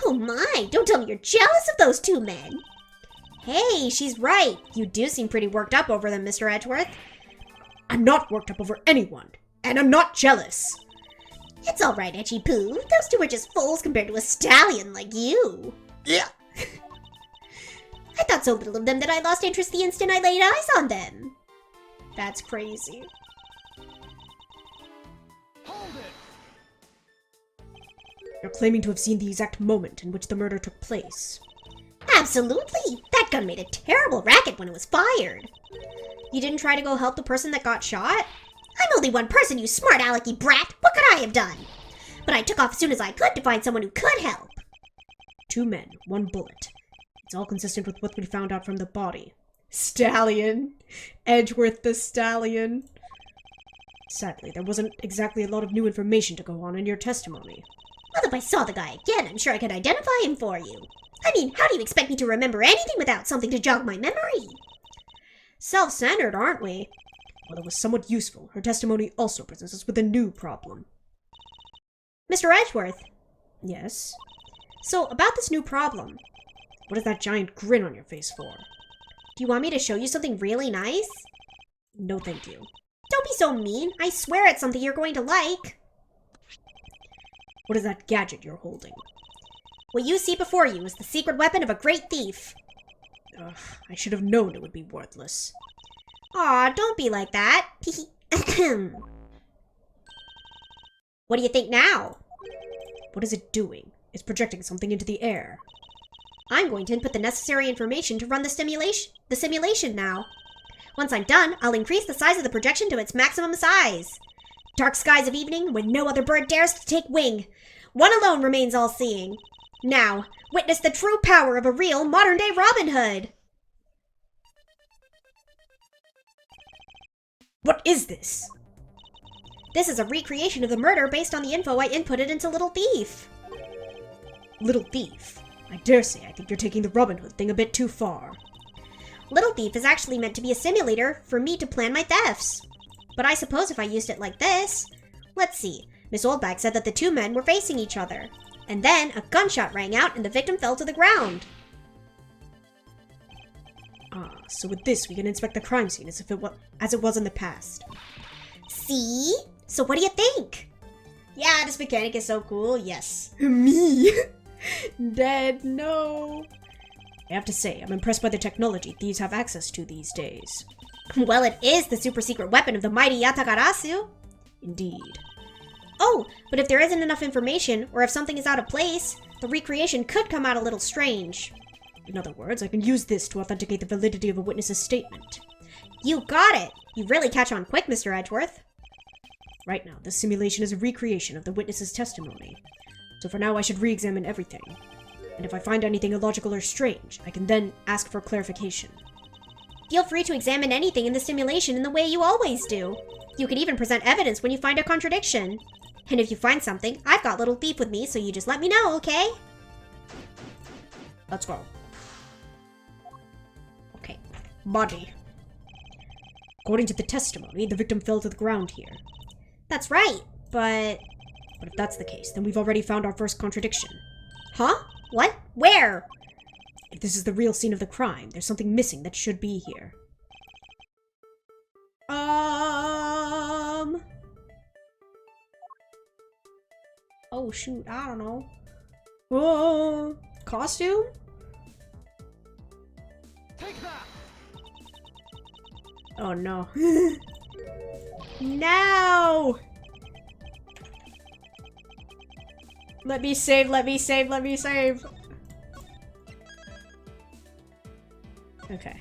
Oh my, don't tell me you're jealous of those two men. Hey, she's right. You do seem pretty worked up over them, Mr. Edgeworth. I'm not worked up over anyone, and I'm not jealous. It's all right, Edgy Poo. Those two are just fools compared to a stallion like you. Yeah. I thought so little of them that I lost interest the instant I laid eyes on them. That's crazy. Hold it! You're claiming to have seen the exact moment in which the murder took place. Absolutely. That gun made a terrible racket when it was fired. You didn't try to go help the person that got shot? I'm only one person, you smart alecky brat. What could I have done? But I took off as soon as I could to find someone who could help. Two men, one bullet. It's all consistent with what we found out from the body. Stallion! Edgeworth the Stallion! Sadly, there wasn't exactly a lot of new information to go on in your testimony. Well, if I saw the guy again, I'm sure I could identify him for you. I mean, how do you expect me to remember anything without something to jog my memory? Self-centered, aren't we? While it was somewhat useful, her testimony also presents us with a new problem. Mr. Edgeworth? Yes? So, about this new problem, What is that giant grin on your face for? do you want me to show you something really nice? No thank you. Don't be so mean. I swear it's something you're going to like. What is that gadget you're holding? What you see before you is the secret weapon of a great thief. Ugh, I should have known it would be worthless. Aw, don't be like that. What do you think now? What is it doing? It's projecting something into the air. I'm going to input the necessary information to run the simulation now. Once I'm done, I'll increase the size of the projection to its maximum size. Dark skies of evening, when no other bird dares to take wing. One alone remains all-seeing. Now, witness the true power of a real modern-day Robin Hood. What is this? This is a recreation of the murder based on the info I inputted into Little Thief. Little Thief. I dare say I think you're taking the Robin Hood thing a bit too far. Little Thief is actually meant to be a simulator for me to plan my thefts. But I suppose if I used it like this... Let's see. Miss Oldbag said that the two men were facing each other. And then a gunshot rang out and the victim fell to the ground. Ah, so with this we can inspect the crime scene as it was in the past. See? So what do you think? Yeah, this mechanic is so cool, yes. Me? Dead, no. I have to say, I'm impressed by the technology thieves have access to these days. Well, it is the super secret weapon of the mighty Yatakarasu. Indeed. Oh, but if there isn't enough information, or if something is out of place, the recreation could come out a little strange. In other words, I can use this to authenticate the validity of a witness's statement. You got it! You really catch on quick, Mr. Edgeworth. Right now, this simulation is a recreation of the witness's testimony. So for now, I should re-examine everything. And if I find anything illogical or strange, I can then ask for clarification. Feel free to examine anything in the simulation in the way you always do. You could even present evidence when you find a contradiction. And if you find something, I've got Little Thief with me, so you just let me know, okay? Let's go. Okay. Body. According to the testimony, the victim fell to the ground here. That's right, but... But if that's the case, then we've already found our first contradiction. Huh? What? Where? If this is the real scene of the crime, there's something missing that should be here. Oh shoot, I don't know. Costume? Take that! Oh no. No! Let me save, let me save, let me save. Okay.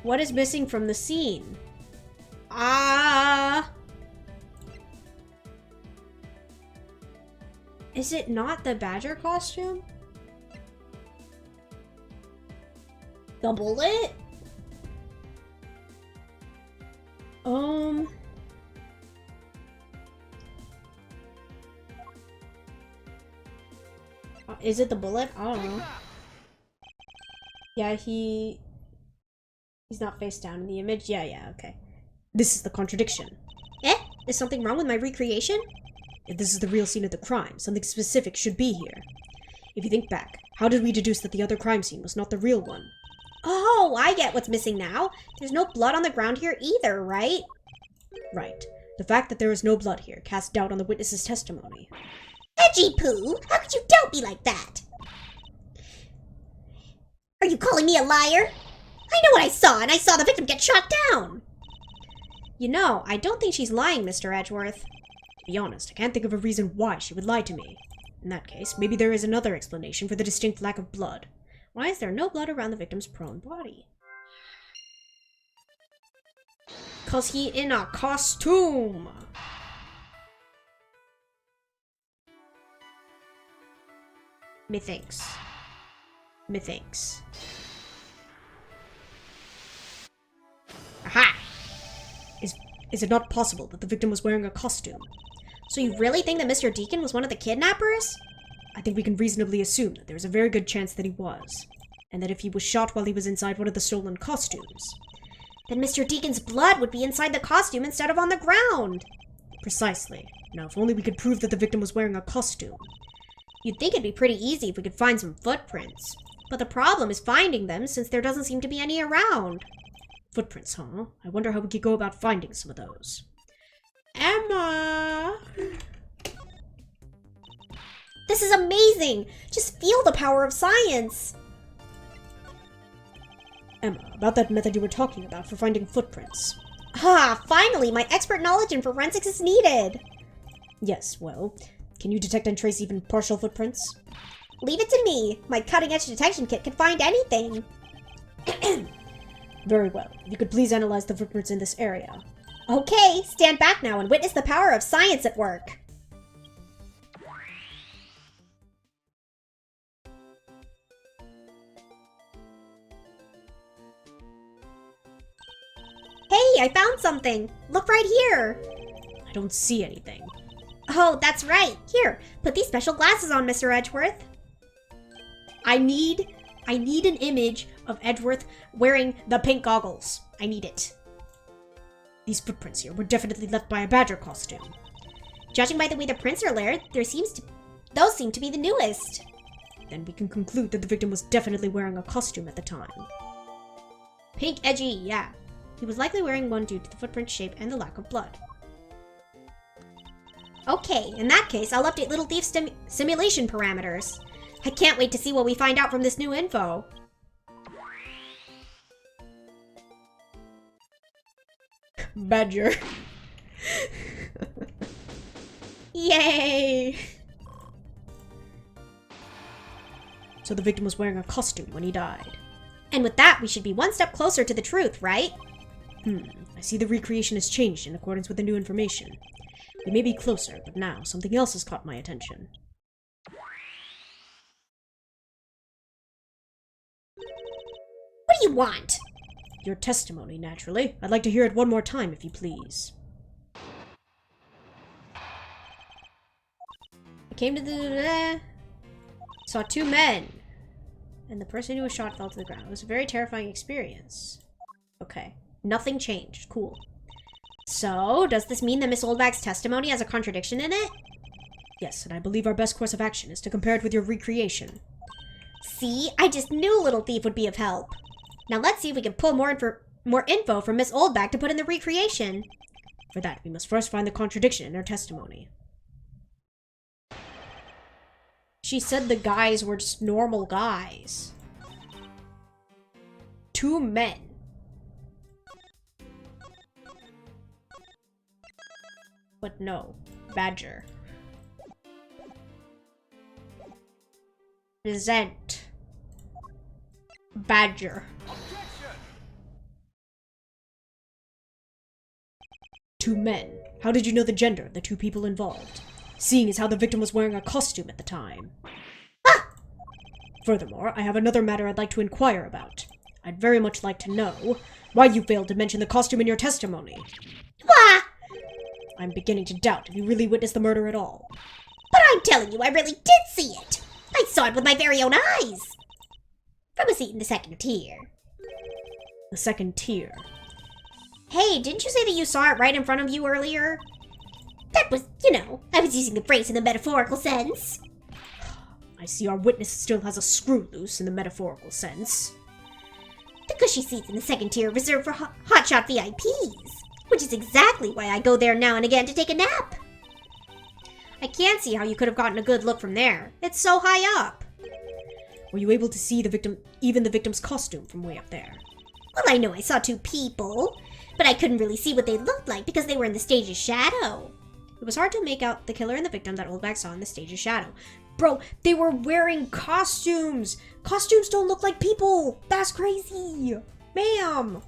What is missing from the scene? Is it not the badger costume? The bullet? Is it the bullet? I don't Take know. that! Yeah, he's not face down in the image. Yeah, okay. This is the contradiction. Eh? Is something wrong with my recreation? If this is the real scene of the crime, something specific should be here. If you think back, how did we deduce that the other crime scene was not the real one? Oh, I get what's missing now. There's no blood on the ground here either, right? Right. The fact that there is no blood here casts doubt on the witness's testimony. Edgy Poo! How could you doubt me like that? Are you calling me a liar? I know what I saw, and I saw the victim get shot down! You know, I don't think she's lying, Mr. Edgeworth. To be honest, I can't think of a reason why she would lie to me. In that case, maybe there is another explanation for the distinct lack of blood. Why is there no blood around the victim's prone body? 'Cause he in a costume! Methinks. Aha! Is it not possible that the victim was wearing a costume? So you really think that Mr. Deacon was one of the kidnappers? I think we can reasonably assume that there is a very good chance that he was, and that if he was shot while he was inside one of the stolen costumes... Then Mr. Deacon's blood would be inside the costume instead of on the ground! Precisely. Now, if only we could prove that the victim was wearing a costume. You'd think it'd be pretty easy if we could find some footprints. But the problem is finding them, since there doesn't seem to be any around. Footprints, huh? I wonder how we could go about finding some of those. Emma! This is amazing! Just feel the power of science! Emma, about that method you were talking about for finding footprints. Ah, finally! My expert knowledge in forensics is needed! Yes, well, can you detect and trace even partial footprints? Leave it to me! My cutting-edge detection kit can find anything! Very well. If you could please analyze the footprints in this area. Okay, stand back now and witness the power of science at work! Hey, I found something! Look right here! I don't see anything. Oh, that's right! Here, put these special glasses on, Mr. Edgeworth. I need an image of Edgeworth wearing the pink goggles. I need it. These footprints here were definitely left by a badger costume. Judging by the way the prints are layered, those seem to be the newest. Then we can conclude that the victim was definitely wearing a costume at the time. Pink edgy, yeah. He was likely wearing one due to the footprint shape and the lack of blood. Okay, in that case, I'll update Little Thief's simulation parameters. I can't wait to see what we find out from this new info. Badger. Yay! So the victim was wearing a costume when he died. And with that, we should be one step closer to the truth, right? I see the recreation has changed in accordance with the new information. We may be closer, but now something else has caught my attention. What do you want? Your testimony, naturally. I'd like to hear it one more time, if you please. I came to the... saw two men. and the person who was shot fell to the ground. It was a very terrifying experience. Okay. Nothing changed. Cool. So, does this mean that Miss Oldbag's testimony has a contradiction in it? Yes, and I believe our best course of action is to compare it with your recreation. See? I just knew Little Thief would be of help. Now let's see if we can pull more info from Miss Oldbag to put in the recreation. For that, we must first find the contradiction in her testimony. She said the guys were just normal guys. 2 men. But no. Badger. Present. Badger. Objection! 2 men. How did you know the gender of the 2 people involved? Seeing as how the victim was wearing a costume at the time. Ah! Furthermore, I have another matter I'd like to inquire about. I'd very much like to know why you failed to mention the costume in your testimony. Wah! I'm beginning to doubt if you really witnessed the murder at all. But I'm telling you, I really did see it. I saw it with my very own eyes. From a seat in the 2nd tier. The 2nd tier. Hey, didn't you say that you saw it right in front of you earlier? That was, you know, I was using the phrase in the metaphorical sense. I see our witness still has a screw loose in the metaphorical sense. The cushy seats in the 2nd tier are reserved for hotshot VIPs, which is exactly why I go there now and again to take a nap. I can't see how you could have gotten a good look from there. It's so high up. Were you able to see the victim, even the victim's costume from way up there? Well, I know I saw 2 people, but I couldn't really see what they looked like because they were in the stage's shadow. It was hard to make out the killer and the victim that Oldbag saw in the stage's shadow. Bro, they were wearing costumes! Costumes don't look like people! That's crazy! Ma'am!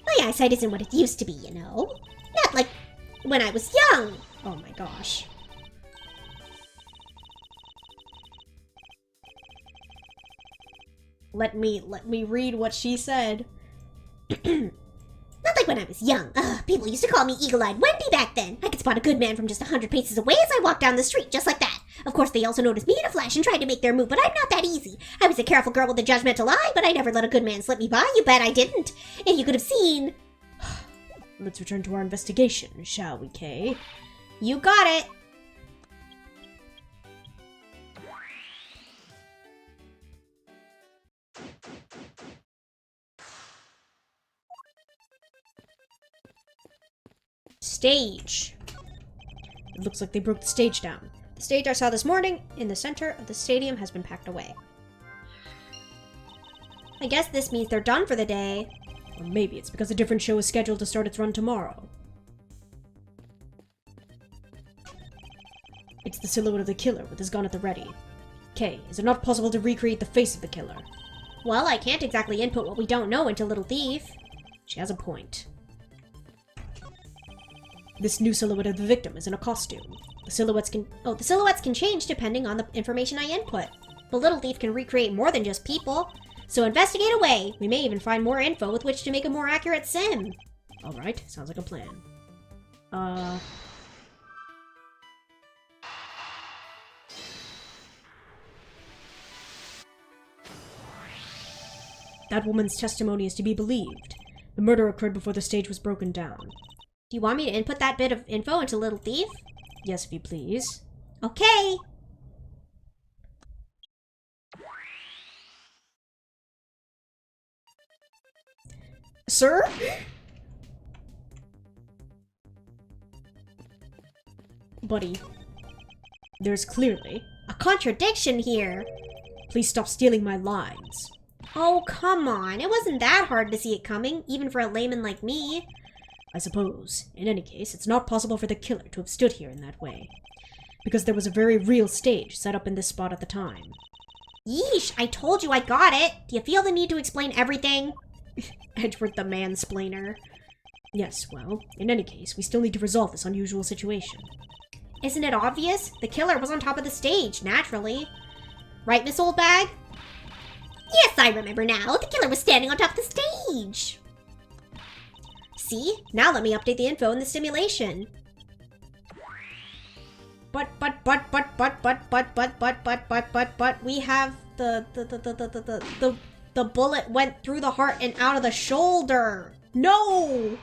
My eyesight isn't what it used to be, you know? Not like when I was young. Oh my gosh. Let me read what she said. Not like when I was young. Ugh, people used to call me Eagle-Eyed Wendy back then. I could spot a good man from just 100 paces away as I walked down the street, just like that. Of course, they also noticed me in a flash and tried to make their move, but I'm not that easy. I was a careful girl with a judgmental eye, but I never let a good man slip me by. You bet I didn't. If you could have seen... Let's return to our investigation, shall we, Kay? You got it. Stage. It looks like they broke the stage down. The stage I saw this morning in the center of the stadium has been packed away. I guess this means they're done for the day. Or maybe it's because a different show is scheduled to start its run tomorrow. It's the silhouette of the killer with his gun at the ready. Kay, is it not possible to recreate the face of the killer? Well, I can't exactly input what we don't know into Little Thief. She has a point. This new silhouette of the victim is in a costume. The silhouettes can change depending on the information I input. But Little Thief can recreate more than just people. So investigate away. We may even find more info with which to make a more accurate sim. Alright, sounds like a plan. That woman's testimony is to be believed. The murder occurred before the stage was broken down. Do you want me to input that bit of info into Little Thief? Yes, if you please. Okay. Sir? Buddy, there's clearly a contradiction here. Please stop stealing my lines. Oh, come on. It wasn't that hard to see it coming, even for a layman like me. I suppose. In any case, it's not possible for the killer to have stood here in that way. Because there was a very real stage set up in this spot at the time. Yeesh, I told you I got it. Do you feel the need to explain everything? Edgeworth the mansplainer. Yes, well, in any case, we still need to resolve this unusual situation. Isn't it obvious? The killer was on top of the stage, naturally. Right, Miss Oldbag? Yes, I remember now. The killer was standing on top of the stage. See? Now let me update the info in the simulation. we have the bullet went through the heart and out of the shoulder. No!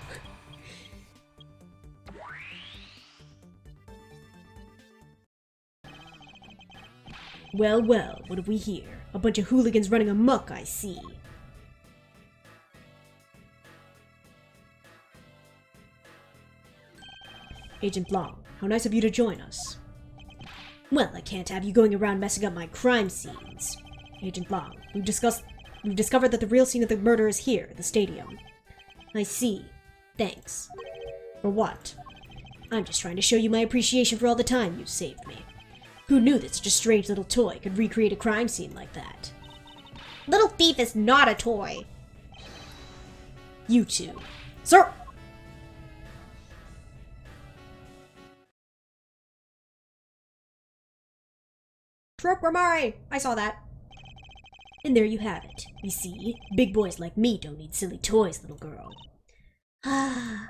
Well, well, what have we here? A bunch of hooligans running amok, I see. Agent Long, how nice of you to join us. Well, I can't have you going around messing up my crime scenes. Agent Long, we've discovered that the real scene of the murder is here, the stadium. I see. Thanks. For what? I'm just trying to show you my appreciation for all the time you've saved me. Who knew that such a strange little toy could recreate a crime scene like that? Little Thief is not a toy. You two. Sir! Troop Ramari! I saw that. And there you have it. You see, big boys like me don't need silly toys, little girl. Ah.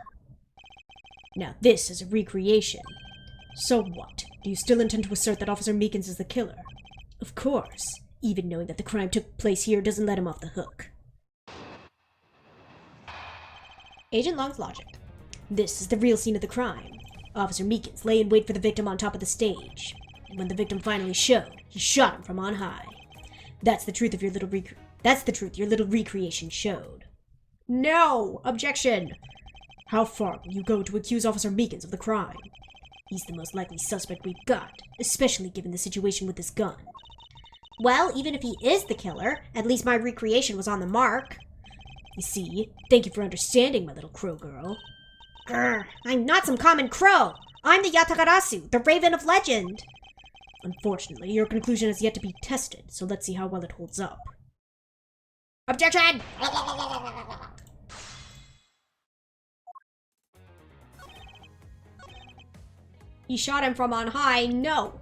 Now this is a recreation. So what? Do you still intend to assert that Officer Meekins is the killer? Of course. Even knowing that the crime took place here doesn't let him off the hook. Agent Long's logic. This is the real scene of the crime. Officer Meekins lay in wait for the victim on top of the stage. And when the victim finally showed, he shot him from on high. That's the truth of your little your little recreation showed. No! Objection! How far will you go to accuse Officer Meekins of the crime? He's the most likely suspect we've got, especially given the situation with this gun. Well, even if he is the killer, at least my recreation was on the mark. You see, thank you for understanding, my little crow girl. Grr, I'm not some common crow! I'm the Yatagarasu, the Raven of Legend! Unfortunately, your conclusion has yet to be tested, so let's see how well it holds up. Objection! He shot him from on high. No.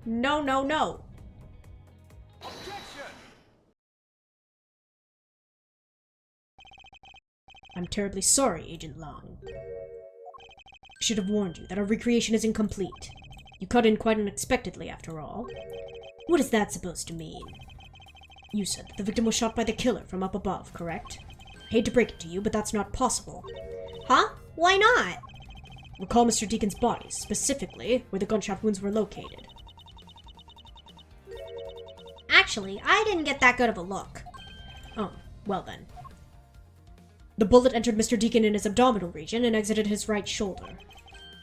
No, no, no. Objection! I'm terribly sorry, Agent Long. I should have warned you that our recreation is incomplete. You cut in quite unexpectedly, after all. What is that supposed to mean? You said that the victim was shot by the killer from up above, correct? I hate to break it to you, but that's not possible. Huh? Why not? Recall Mr. Deacon's body, specifically where the gunshot wounds were located. Actually, I didn't get that good of a look. Oh, well then. The bullet entered Mr. Deacon in his abdominal region and exited his right shoulder.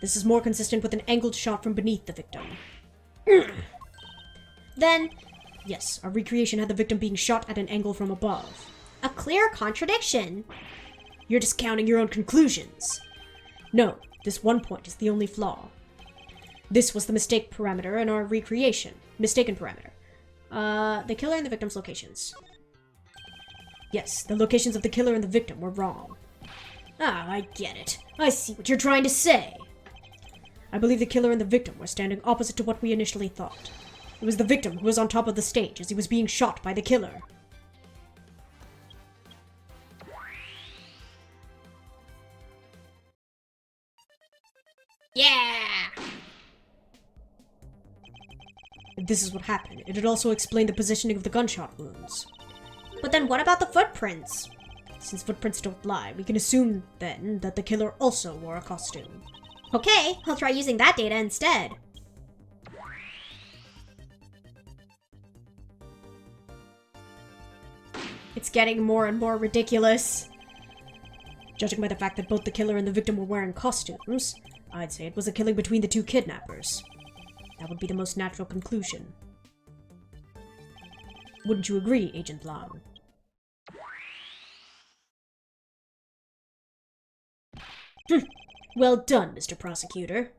This is more consistent with an angled shot from beneath the victim. Then, yes, our recreation had the victim being shot at an angle from above. a clear contradiction. You're discounting your own conclusions. No, this one point is the only flaw. This was the mistake parameter in our recreation. Mistaken parameter. The killer and the victim's locations. Yes, the locations of the killer and the victim were wrong. Ah, I get it. I see what you're trying to say. I believe the killer and the victim were standing opposite to what we initially thought. It was the victim who was on top of the stage as he was being shot by the killer. Yeah! If this is what happened, it'd also explain the positioning of the gunshot wounds. But then what about the footprints? Since footprints don't lie, we can assume, then, that the killer also wore a costume. Okay, I'll try using that data instead. It's getting more and more ridiculous. Judging by the fact that both the killer and the victim were wearing costumes, I'd say it was a killing between the two kidnappers. That would be the most natural conclusion. Wouldn't you agree, Agent Long? Well done, Mr. Prosecutor.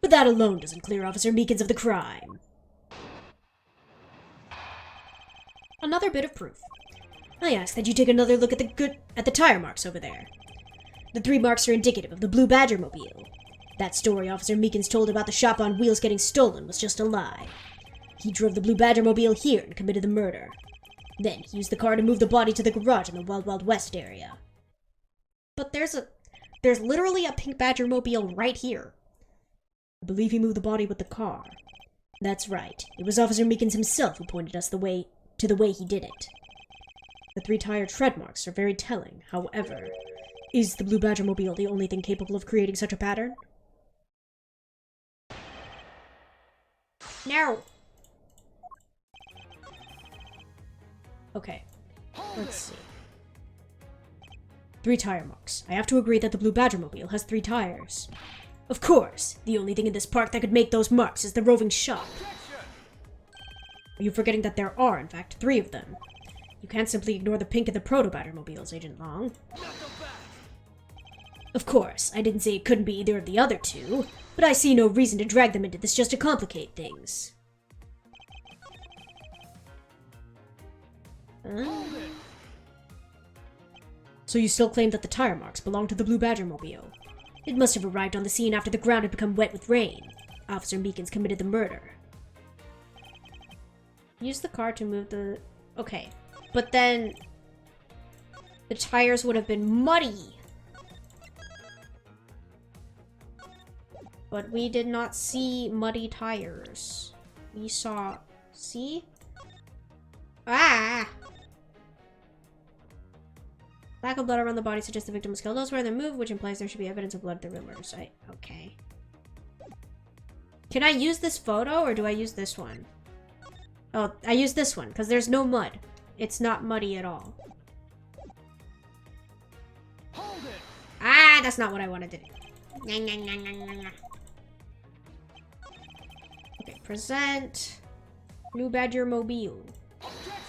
But that alone doesn't clear Officer Meekins of the crime. Another bit of proof. I ask that you take another look at the tire marks over there. The 3 marks are indicative of the Blue Badger mobile. That story Officer Meekins told about the shop on wheels getting stolen was just a lie. He drove the Blue Badger mobile here and committed the murder. Then he used the car to move the body to the garage in the Wild Wild West area. But there's literally a Pink Badger mobile right here. I believe he moved the body with the car. That's right. It was Officer Meekins himself who pointed us the way he did it. The 3-tire tread marks are very telling. However, is the Blue Badger Mobile the only thing capable of creating such a pattern? No. Okay, let's see. 3 tire marks. I have to agree that the Blue Badger Mobile has 3 tires. Of course. The only thing in this park that could make those marks is the roving shop. Are you forgetting that there are, in fact, 3 of them? You can't simply ignore the pink and the Proto-Battermobiles, Agent Long. Of course, I didn't say it couldn't be either of the other 2, but I see no reason to drag them into this just to complicate things. So you still claim that the tire marks belong to the Blue Badger Mobile? It must have arrived on the scene after the ground had become wet with rain. Officer Meekins committed the murder. Use the car to move the... Okay, but then... the tires would have been muddy. But we did not see muddy tires. We saw... See? Ah! Lack of blood around the body suggests the victim was killed elsewhere than moved, which implies there should be evidence of blood at the real murder site. Okay. Can I use this photo, or do I use this one? Oh, I use this one, because there's no mud. It's not muddy at all. Hold it. Ah, that's not what I wanted to do. Okay, present. Blue Badger Mobile. Objection.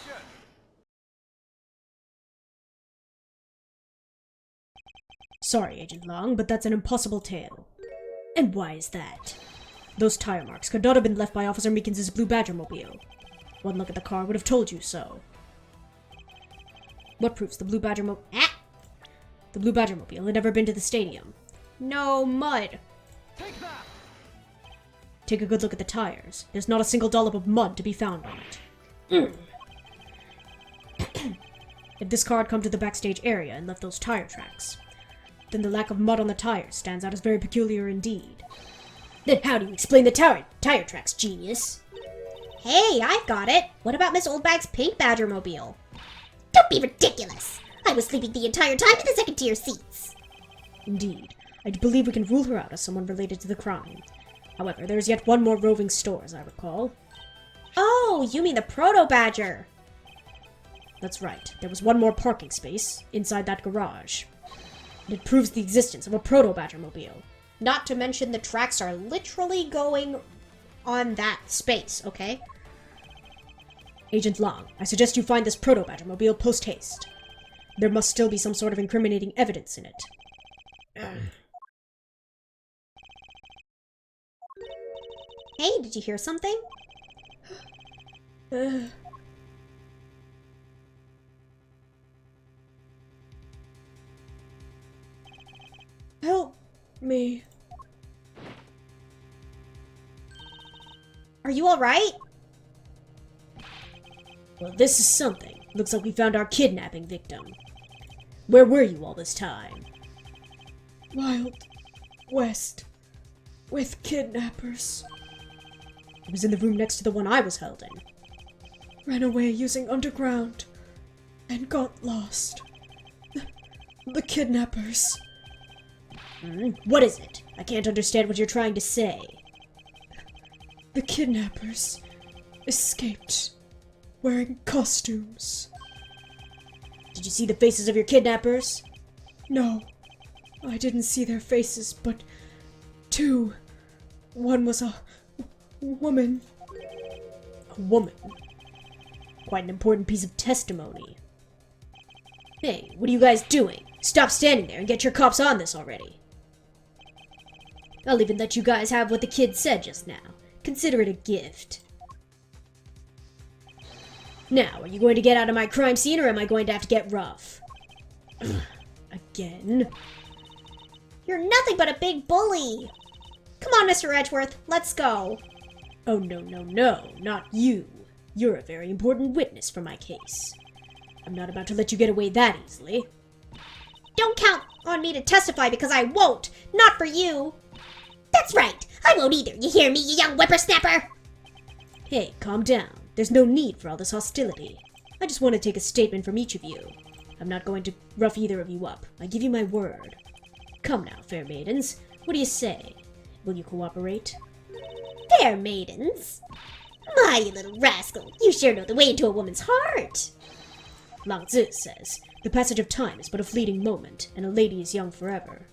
Sorry, Agent Long, but that's an impossible tale. And why is that? Those tire marks could not have been left by Officer Meekins' Blue Badger Mobile. One look at the car would have told you so. What proves the Blue Badger The Blue Badger Mobile had never been to the stadium. No mud! Take that. Take a good look at the tires. There's not a single dollop of mud to be found on it. If this car had come to the backstage area and left those tire tracks, then the lack of mud on the tires stands out as very peculiar indeed. Then how do you explain the tire tracks, genius? Hey, I've got it! What about Miss Oldbag's pink Badger Mobile? Don't be ridiculous! I was sleeping the entire time in the second-tier seats! Indeed. I believe we can rule her out as someone related to the crime. However, there is yet one more roving store, as I recall. Oh, you mean the Proto-Badger! That's right. There was one more parking space inside that garage. And it proves the existence of a Proto-Badger Mobile. Not to mention the tracks are literally going on that space, okay? Agent Long, I suggest you find this Proto-Badger Mobile post-haste. There must still be some sort of incriminating evidence in it. Hey, did you hear something? Help me. Are you alright? Well, this is something. Looks like we found our kidnapping victim. Where were you all this time? Wild West with kidnappers. It was in the room next to the one I was held in. Ran away using underground and got lost. The kidnappers. What is it? I can't understand what you're trying to say. The kidnappers escaped wearing costumes. Did you see the faces of your kidnappers? No, I didn't see their faces, but two. One was a woman. A woman? Quite an important piece of testimony. Hey, what are you guys doing? Stop standing there and get your cops on this already. I'll even let you guys have what the kid said just now. Consider it a gift. Now, are you going to get out of my crime scene, or am I going to have to get rough? Again? You're nothing but a big bully! Come on, Mr. Edgeworth, let's go. Oh, no, not you. You're a very important witness for my case. I'm not about to let you get away that easily. Don't count on me to testify because I won't! Not for you! That's right. I won't either. You hear me, you young whippersnapper? Hey, calm down. There's no need for all this hostility. I just want to take a statement from each of you. I'm not going to rough either of you up. I give you my word. Come now, fair maidens. What do you say? Will you cooperate? Fair maidens. My, you little rascal. You sure know the way into a woman's heart. Lao Tzu says, the passage of time is but a fleeting moment, and a lady is young forever.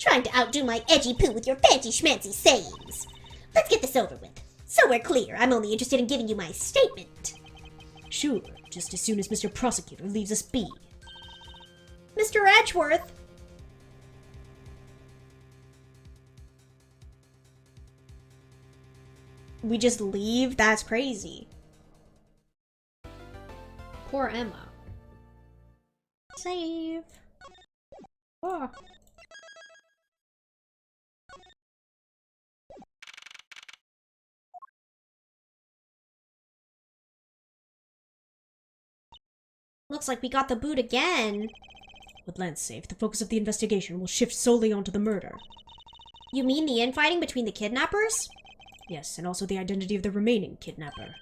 Trying to outdo my edgy poo with your fancy schmancy sayings. Let's get this over with. So we're clear, I'm only interested in giving you my statement. Sure, just as soon as Mr. Prosecutor leaves us be. Mr. Edgeworth! We just leave? That's crazy. Poor Emma. Save. Oh. Looks like we got the boot again. With Lance safe, the focus of the investigation will shift solely onto the murder. You mean the infighting between the kidnappers? Yes, and also the identity of the remaining kidnapper.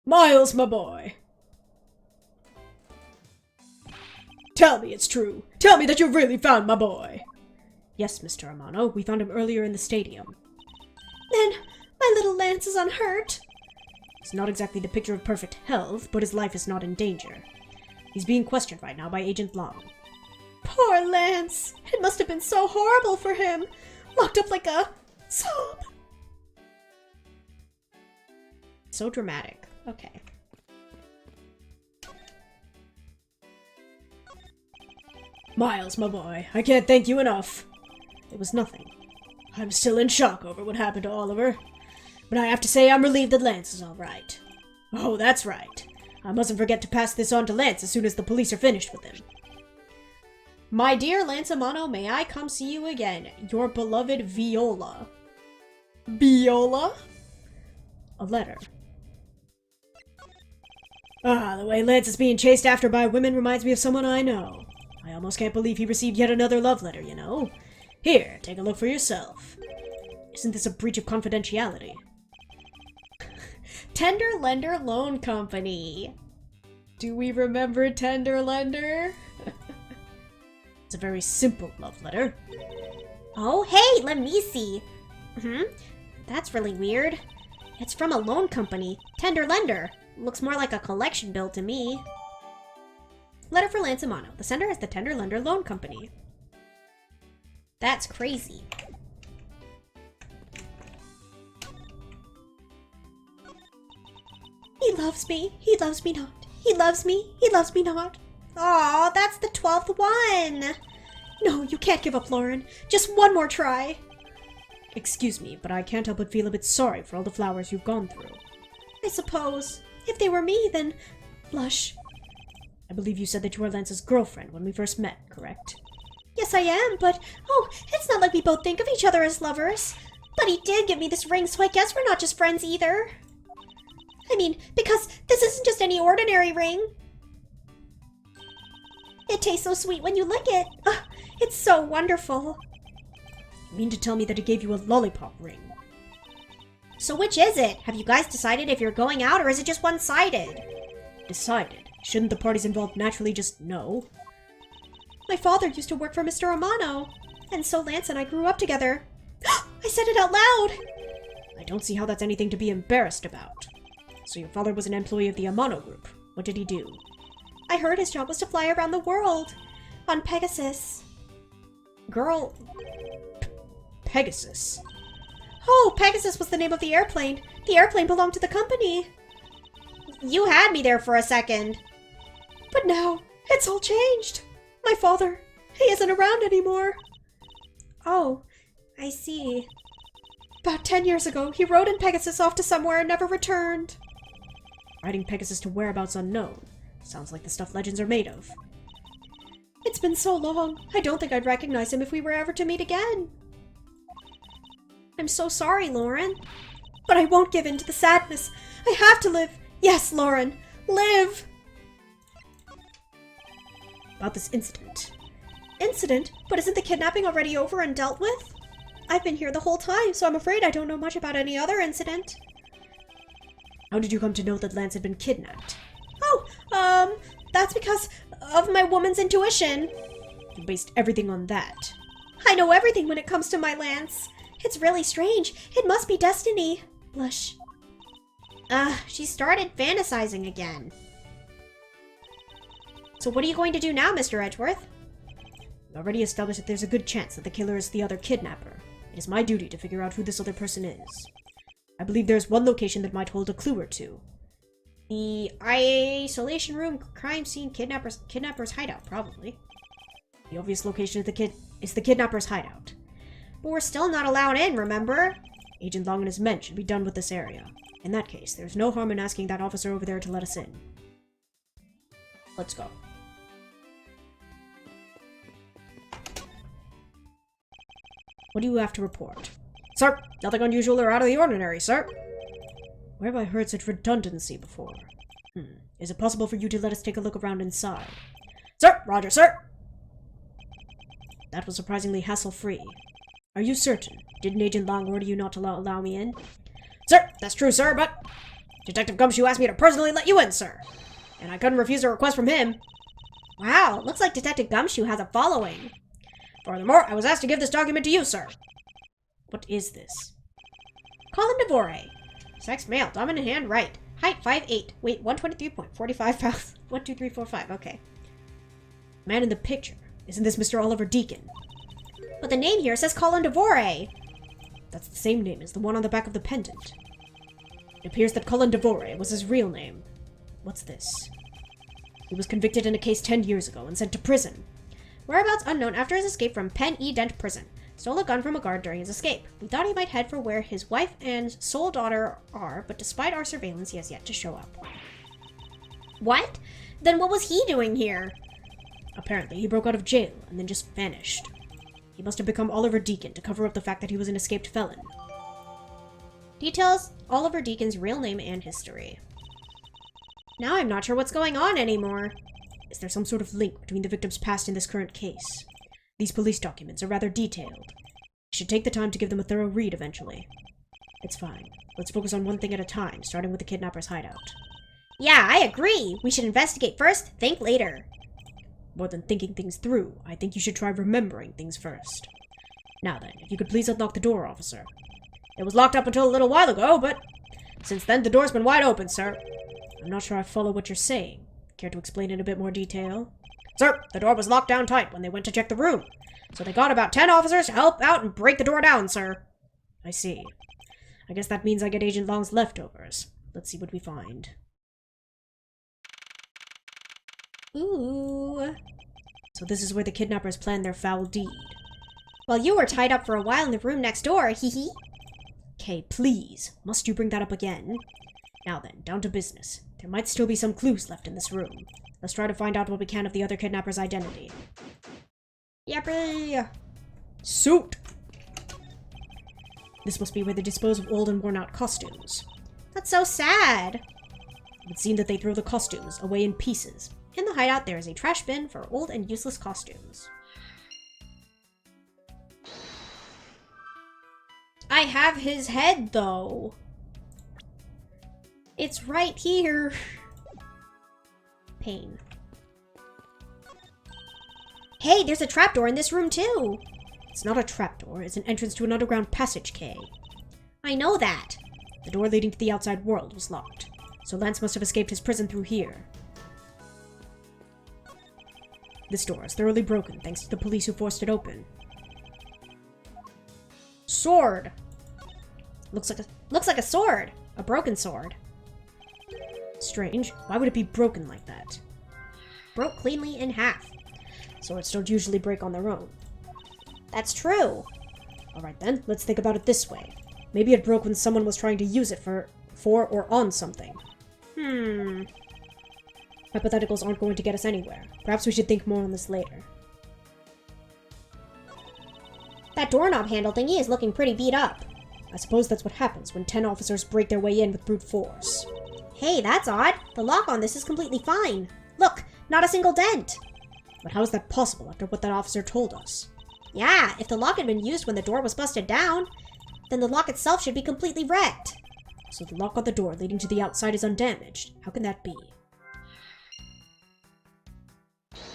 Miles, my boy! Tell me it's true. Tell me that you really found my boy. Yes, Mr. Amano, we found him earlier in the stadium. Then, my little Lance is unhurt. He's not exactly the picture of perfect health, but his life is not in danger. He's being questioned right now by Agent Long. Poor Lance. It must have been so horrible for him. Locked up like a sob. So dramatic. Okay. Miles, my boy, I can't thank you enough. It was nothing. I'm still in shock over what happened to Oliver. But I have to say I'm relieved that Lance is all right. Oh, that's right. I mustn't forget to pass this on to Lance as soon as the police are finished with him. My dear Lance Amano, may I come see you again? Your beloved Viola. Viola? A letter. Ah, the way Lance is being chased after by women reminds me of someone I know. I almost can't believe he received yet another love letter, you know. Here, take a look for yourself. Isn't this a breach of confidentiality? Tender Lender Loan Company. Do we remember Tender Lender? It's a very simple love letter. Oh, hey, let me see. That's really weird. It's from a loan company. Tender Lender. Looks more like a collection bill to me. Letter for Lance Amano. The sender is the Tender Lender Loan Company. That's crazy. He loves me. He loves me not. He loves me. He loves me not. Aw, that's the 12th one. No, you can't give up, Lauren. Just one more try. Excuse me, but I can't help but feel a bit sorry for all the flowers you've gone through. I suppose. If they were me, then... Blush. I believe you said that you were Lance's girlfriend when we first met, correct? Yes, I am, but... Oh, it's not like we both think of each other as lovers. But he did give me this ring, so I guess we're not just friends either. I mean, because this isn't just any ordinary ring. It tastes so sweet when you lick it. It's so wonderful. You mean to tell me that he gave you a lollipop ring? So which is it? Have you guys decided if you're going out, or is it just one-sided? Decided. Shouldn't the parties involved naturally just know? My father used to work for Mr. Amano, and so Lance and I grew up together. I said it out loud! I don't see how that's anything to be embarrassed about. So your father was an employee of the Amano group. What did he do? I heard his job was to fly around the world. On Pegasus. Girl... Pegasus? Oh, Pegasus was the name of the airplane. The airplane belonged to the company. You had me there for a second. But now, it's all changed. My father, he isn't around anymore. Oh, I see. About 10 years ago, he rode in Pegasus off to somewhere and never returned. Riding Pegasus to whereabouts unknown. Sounds like the stuff legends are made of. It's been so long, I don't think I'd recognize him if we were ever to meet again. I'm so sorry, Lauren. But I won't give in to the sadness. I have to live. Yes, Lauren, live! About this incident. Incident? But isn't the kidnapping already over and dealt with? I've been here the whole time, so I'm afraid I don't know much about any other incident. How did you come to know that Lance had been kidnapped? Oh, that's because of my woman's intuition. You based everything on that. I know everything when it comes to my Lance. It's really strange. It must be destiny. Blush. She started fantasizing again. So what are you going to do now, Mr. Edgeworth? We already established that there's a good chance that the killer is the other kidnapper. It is my duty to figure out who this other person is. I believe there's one location that might hold a clue or two. The isolation room, crime scene, kidnapper's hideout, probably. The obvious location of is the kidnapper's hideout. But we're still not allowed in, remember? Agent Long and his men should be done with this area. In that case, there's no harm in asking that officer over there to let us in. Let's go. What do you have to report? Sir, nothing unusual or out of the ordinary, sir. Where have I heard such redundancy before? Is it possible for you to let us take a look around inside? Sir, roger, sir. That was surprisingly hassle-free. Are you certain? Didn't Agent Long order you not to allow me in? Sir, that's true, sir, but Detective Gumshoe asked me to personally let you in, sir. And I couldn't refuse a request from him. Wow, looks like Detective Gumshoe has a following. Furthermore, I was asked to give this document to you, sir. What is this? Colin DeVore. Sex male, dominant hand right. Height 5'8". Weight 123.45 pounds. 12345, okay. Man in the picture. Isn't this Mr. Oliver Deacon? But the name here says Colin DeVore. That's the same name as the one on the back of the pendant. It appears that Colin DeVore was his real name. What's this? He was convicted in a case 10 years ago and sent to prison. Whereabouts unknown after his escape from Penn E. Dent Prison. Stole a gun from a guard during his escape. We thought he might head for where his wife and sole daughter are, but despite our surveillance, he has yet to show up. What? Then what was he doing here? Apparently, he broke out of jail and then just vanished. He must have become Oliver Deacon to cover up the fact that he was an escaped felon. Details Oliver Deacon's real name and history. Now I'm not sure what's going on anymore. Is there some sort of link between the victim's past and this current case? These police documents are rather detailed. I should take the time to give them a thorough read eventually. It's fine. Let's focus on one thing at a time, starting with the kidnapper's hideout. Yeah, I agree. We should investigate first, think later. More than thinking things through, I think you should try remembering things first. Now then, if you could please unlock the door, officer. It was locked up until a little while ago, but since then the door's been wide open, sir. I'm not sure I follow what you're saying. Care to explain in a bit more detail? Sir, the door was locked down tight when they went to check the room. So they got about 10 officers to help out and break the door down, sir. I see. I guess that means I get Agent Long's leftovers. Let's see what we find. Ooh. So this is where the kidnappers planned their foul deed. Well, you were tied up for a while in the room next door, hee hee. Kay, please. Must you bring that up again? Now then, down to business. There might still be some clues left in this room. Let's try to find out what we can of the other kidnapper's identity. Yippee! Suit! This must be where they dispose of old and worn-out costumes. That's so sad. It would seem that they throw the costumes away in pieces. In the hideout, there is a trash bin for old and useless costumes. I have his head, though. It's right here. Pain. Hey, there's a trapdoor in this room, too. It's not a trapdoor, it's an entrance to an underground passage, Kay. I know that. The door leading to the outside world was locked, so Lance must have escaped his prison through here. This door is thoroughly broken thanks to the police who forced it open. Sword. Looks like a sword. A broken sword. Strange. Why would it be broken like that? Broke cleanly in half. Swords don't usually break on their own. That's true. Alright then, let's think about it this way. Maybe it broke when someone was trying to use it for or on something. Hypotheticals aren't going to get us anywhere. Perhaps we should think more on this later. That doorknob handle thingy is looking pretty beat up. I suppose that's what happens when 10 officers break their way in with brute force. Hey, that's odd. The lock on this is completely fine. Look, not a single dent. But how is that possible after what that officer told us? Yeah, if the lock had been used when the door was busted down, then the lock itself should be completely wrecked. So the lock on the door leading to the outside is undamaged. How can that be?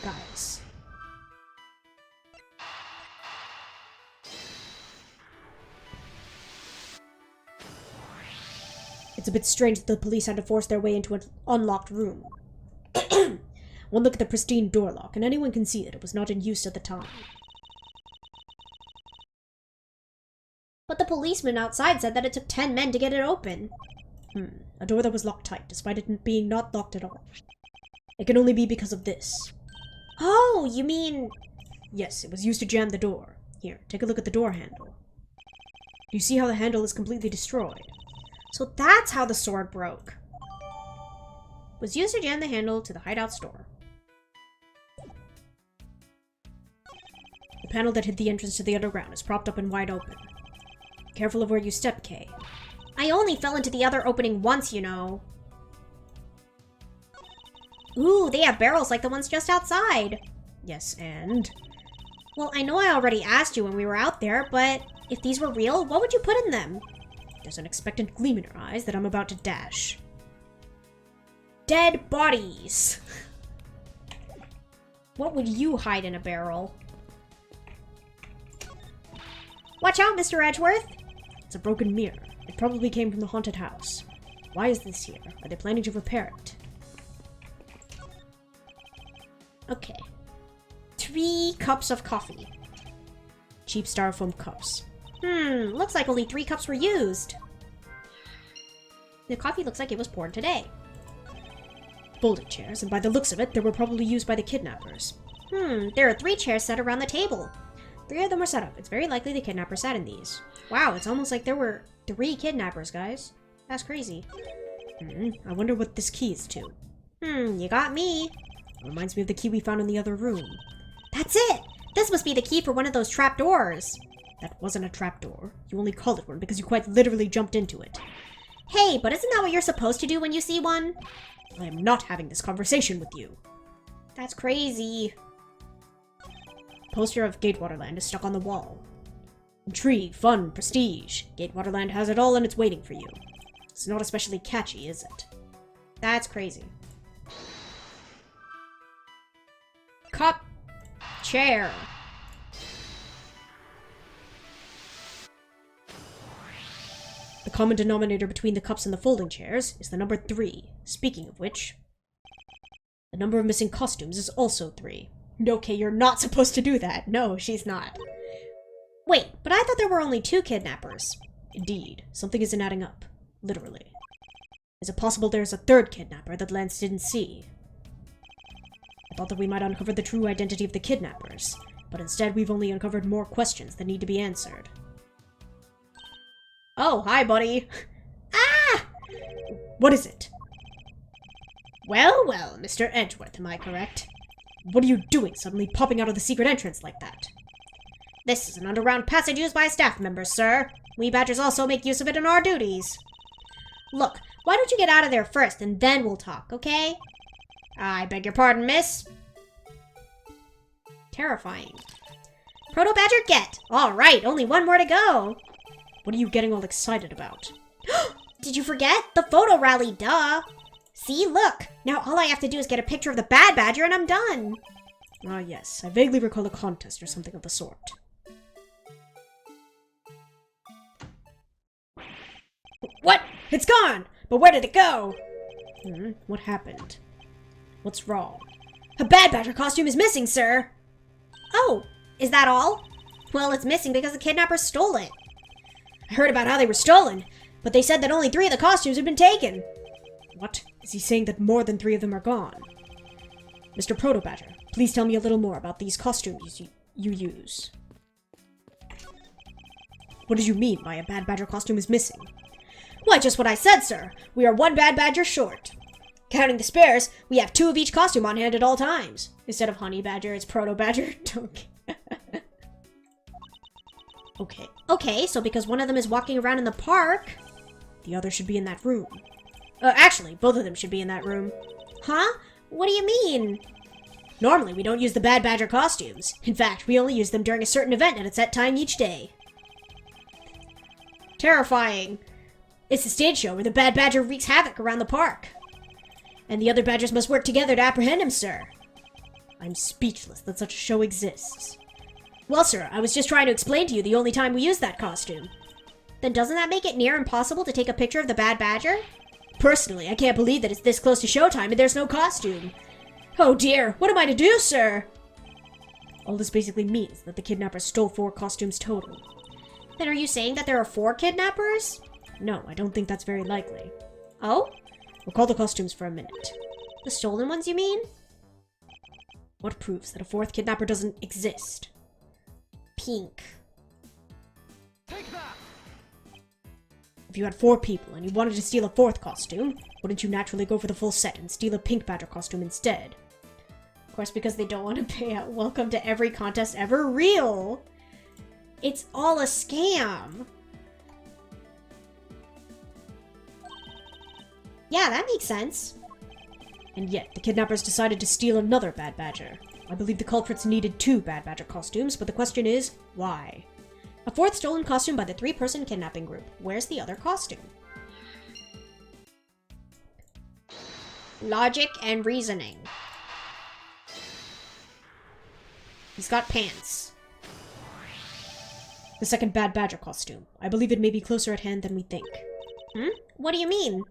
Guys. It's a bit strange that the police had to force their way into an unlocked room. One look at the pristine door lock, and anyone can see that it was not in use at the time. But the policeman outside said that it took 10 men to get it open. A door that was locked tight, despite it being not locked at all. It can only be because of this. Oh, you mean... Yes, it was used to jam the door. Here, take a look at the door handle. Do you see how the handle is completely destroyed? So that's how the sword broke. It was used to jam the handle to the hideout's door. The panel that hid the entrance to the underground is propped up and wide open. Careful of where you step, Kay. I only fell into the other opening once, you know. Ooh, they have barrels like the ones just outside. Yes, and? Well, I know I already asked you when we were out there, but if these were real, what would you put in them? There's an expectant gleam in your eyes that I'm about to dash. Dead bodies. What would you hide in a barrel? Watch out, Mr. Edgeworth! It's a broken mirror. It probably came from the haunted house. Why is this here? Are they planning to repair it? Okay. 3 cups of coffee. Cheap styrofoam cups. Looks like only 3 cups were used. The coffee looks like it was poured today. Folding chairs, and by the looks of it, they were probably used by the kidnappers. There are 3 chairs set around the table. 3 of them are set up. It's very likely the kidnapper sat in these. Wow, it's almost like there were 3 kidnappers, guys. That's crazy. I wonder what this key is to. You got me. It reminds me of the key we found in the other room. That's it! This must be the key for one of those trapdoors. That wasn't a trapdoor. You only called it one because you quite literally jumped into it. Hey, but isn't that what you're supposed to do when you see one? I am not having this conversation with you. That's crazy. Poster of Gatewaterland is stuck on the wall. Intrigue, fun, prestige. Gatewaterland has it all and it's waiting for you. It's not especially catchy, is it? That's crazy. Cup. Chair. The common denominator between the cups and the folding chairs is the number 3. Speaking of which, the number of missing costumes is also 3. Okay, you're not supposed to do that. No, she's not. Wait, but I thought there were only 2 kidnappers. Indeed, something isn't adding up. Literally. Is it possible there's a 3rd kidnapper that Lance didn't see? I thought that we might uncover the true identity of the kidnappers, but instead we've only uncovered more questions that need to be answered. Oh, hi, buddy. Ah! What is it? Well, well, Mr. Edgeworth, am I correct? What are you doing, suddenly popping out of the secret entrance like that? This is an underground passage used by staff members, sir. We Badgers also make use of it in our duties. Look, why don't you get out of there first, and then we'll talk, okay? I beg your pardon, miss. Terrifying. Proto-Badger, get! All right, only 1 more to go. What are you getting all excited about? Did you forget? The photo rally, duh! See, look! Now all I have to do is get a picture of the bad badger and I'm done! Ah, yes. I vaguely recall a contest or something of the sort. What? It's gone! But where did it go? What happened? What's wrong? A bad badger costume is missing, sir! Oh, is that all? Well, it's missing because the kidnappers stole it. I heard about how they were stolen, but they said that only 3 of the costumes had been taken. What? Is he saying that more than 3 of them are gone? Mr. Proto-Badger, please tell me a little more about these costumes you use. What did you mean by a bad badger costume is missing? Why, just what I said, sir. We are 1 bad badger short. Counting the spares, we have 2 of each costume on hand at all times. Instead of honey badger, it's proto-badger. Okay. Okay, so because one of them is walking around in the park... The other should be in that room. Actually, both of them should be in that room. Huh? What do you mean? Normally, we don't use the Bad Badger costumes. In fact, we only use them during a certain event at a set time each day. Terrifying. It's a stage show where the Bad Badger wreaks havoc around the park. And the other Badgers must work together to apprehend him, sir. I'm speechless that such a show exists. Well, sir, I was just trying to explain to you the only time we use that costume. Then doesn't that make it near impossible to take a picture of the Bad Badger? Personally, I can't believe that it's this close to showtime and there's no costume. Oh dear, what am I to do, sir? All this basically means that the kidnappers stole 4 costumes total. Then are you saying that there are 4 kidnappers? No, I don't think that's very likely. Oh? We'll call the costumes for a minute. The stolen ones, you mean? What proves that a 4th kidnapper doesn't exist? Pink. Take that! If you had 4 people and you wanted to steal a 4th costume, wouldn't you naturally go for the full set and steal a pink badger costume instead? Of course, because they don't want to pay out. Welcome to every contest ever real. It's all a scam. Yeah, that makes sense. And yet, the kidnappers decided to steal another Bad Badger. I believe the culprits needed 2 Bad Badger costumes, but the question is, why? A 4th stolen costume by the 3-person kidnapping group. Where's the other costume? Logic and reasoning. He's got pants. The second Bad Badger costume. I believe it may be closer at hand than we think. What do you mean?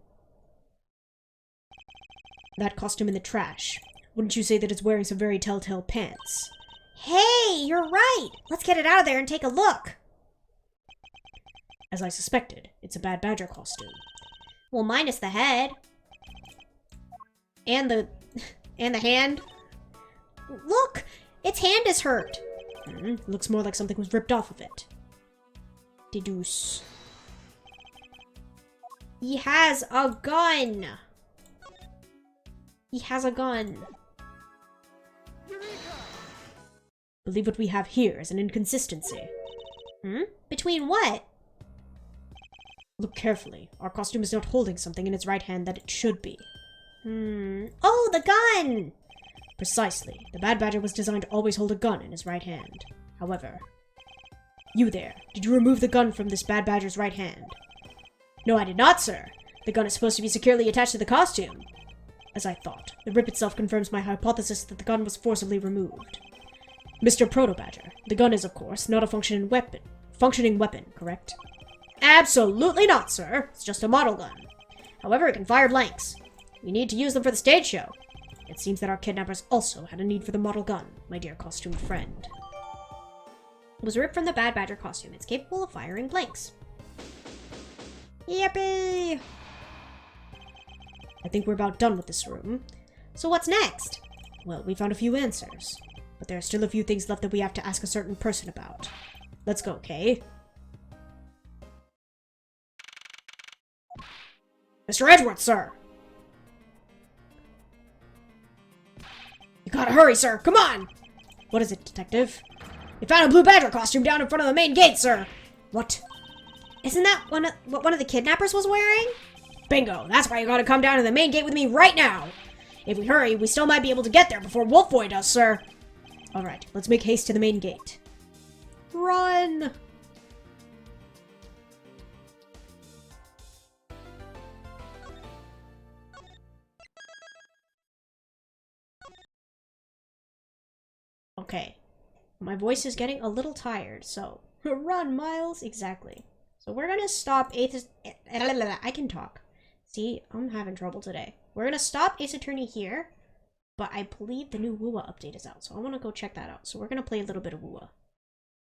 That costume in the trash. Wouldn't you say that it's wearing some very telltale pants? Hey, you're right! Let's get it out of there and take a look! As I suspected, it's a Bad Badger costume. Well, minus the head. And the hand. Look! Its hand is hurt! Looks more like something was ripped off of it. Deduce. He has a gun! He has a gun. Believe what we have here is an inconsistency. Between what? Look carefully. Our costume is not holding something in its right hand that it should be. Oh, the gun! Precisely. The Bad Badger was designed to always hold a gun in his right hand. However... You there. Did you remove the gun from this Bad Badger's right hand? No, I did not, sir. The gun is supposed to be securely attached to the costume. As I thought. The rip itself confirms my hypothesis that the gun was forcibly removed. Mr. Proto-Badger, the gun is, of course, not a functioning weapon, correct? Absolutely not, sir. It's just a model gun. However, it can fire blanks. We need to use them for the stage show. It seems that our kidnappers also had a need for the model gun, my dear costumed friend. It was ripped from the Bad Badger costume. It's capable of firing blanks. Yippee! I think we're about done with this room. So what's next? Well, we found a few answers. But there are still a few things left that we have to ask a certain person about. Let's go, Kay. Mr. Edgeworth, sir! You gotta hurry, sir! Come on! What is it, detective? We found a blue badger costume down in front of the main gate, sir! What? Isn't that what one of the kidnappers was wearing? Bingo! That's why you gotta come down to the main gate with me right now! If we hurry, we still might be able to get there before Wolfboy does, sir! Alright, let's make haste to the main gate. Run! Okay. My voice is getting a little tired, so... Run, Miles! Exactly. So we're gonna stop I can talk. See, I'm having trouble today. We're gonna stop Ace Attorney here, but I believe the new Woowa update is out, so I wanna go check that out. So we're gonna play a little bit of Woowa.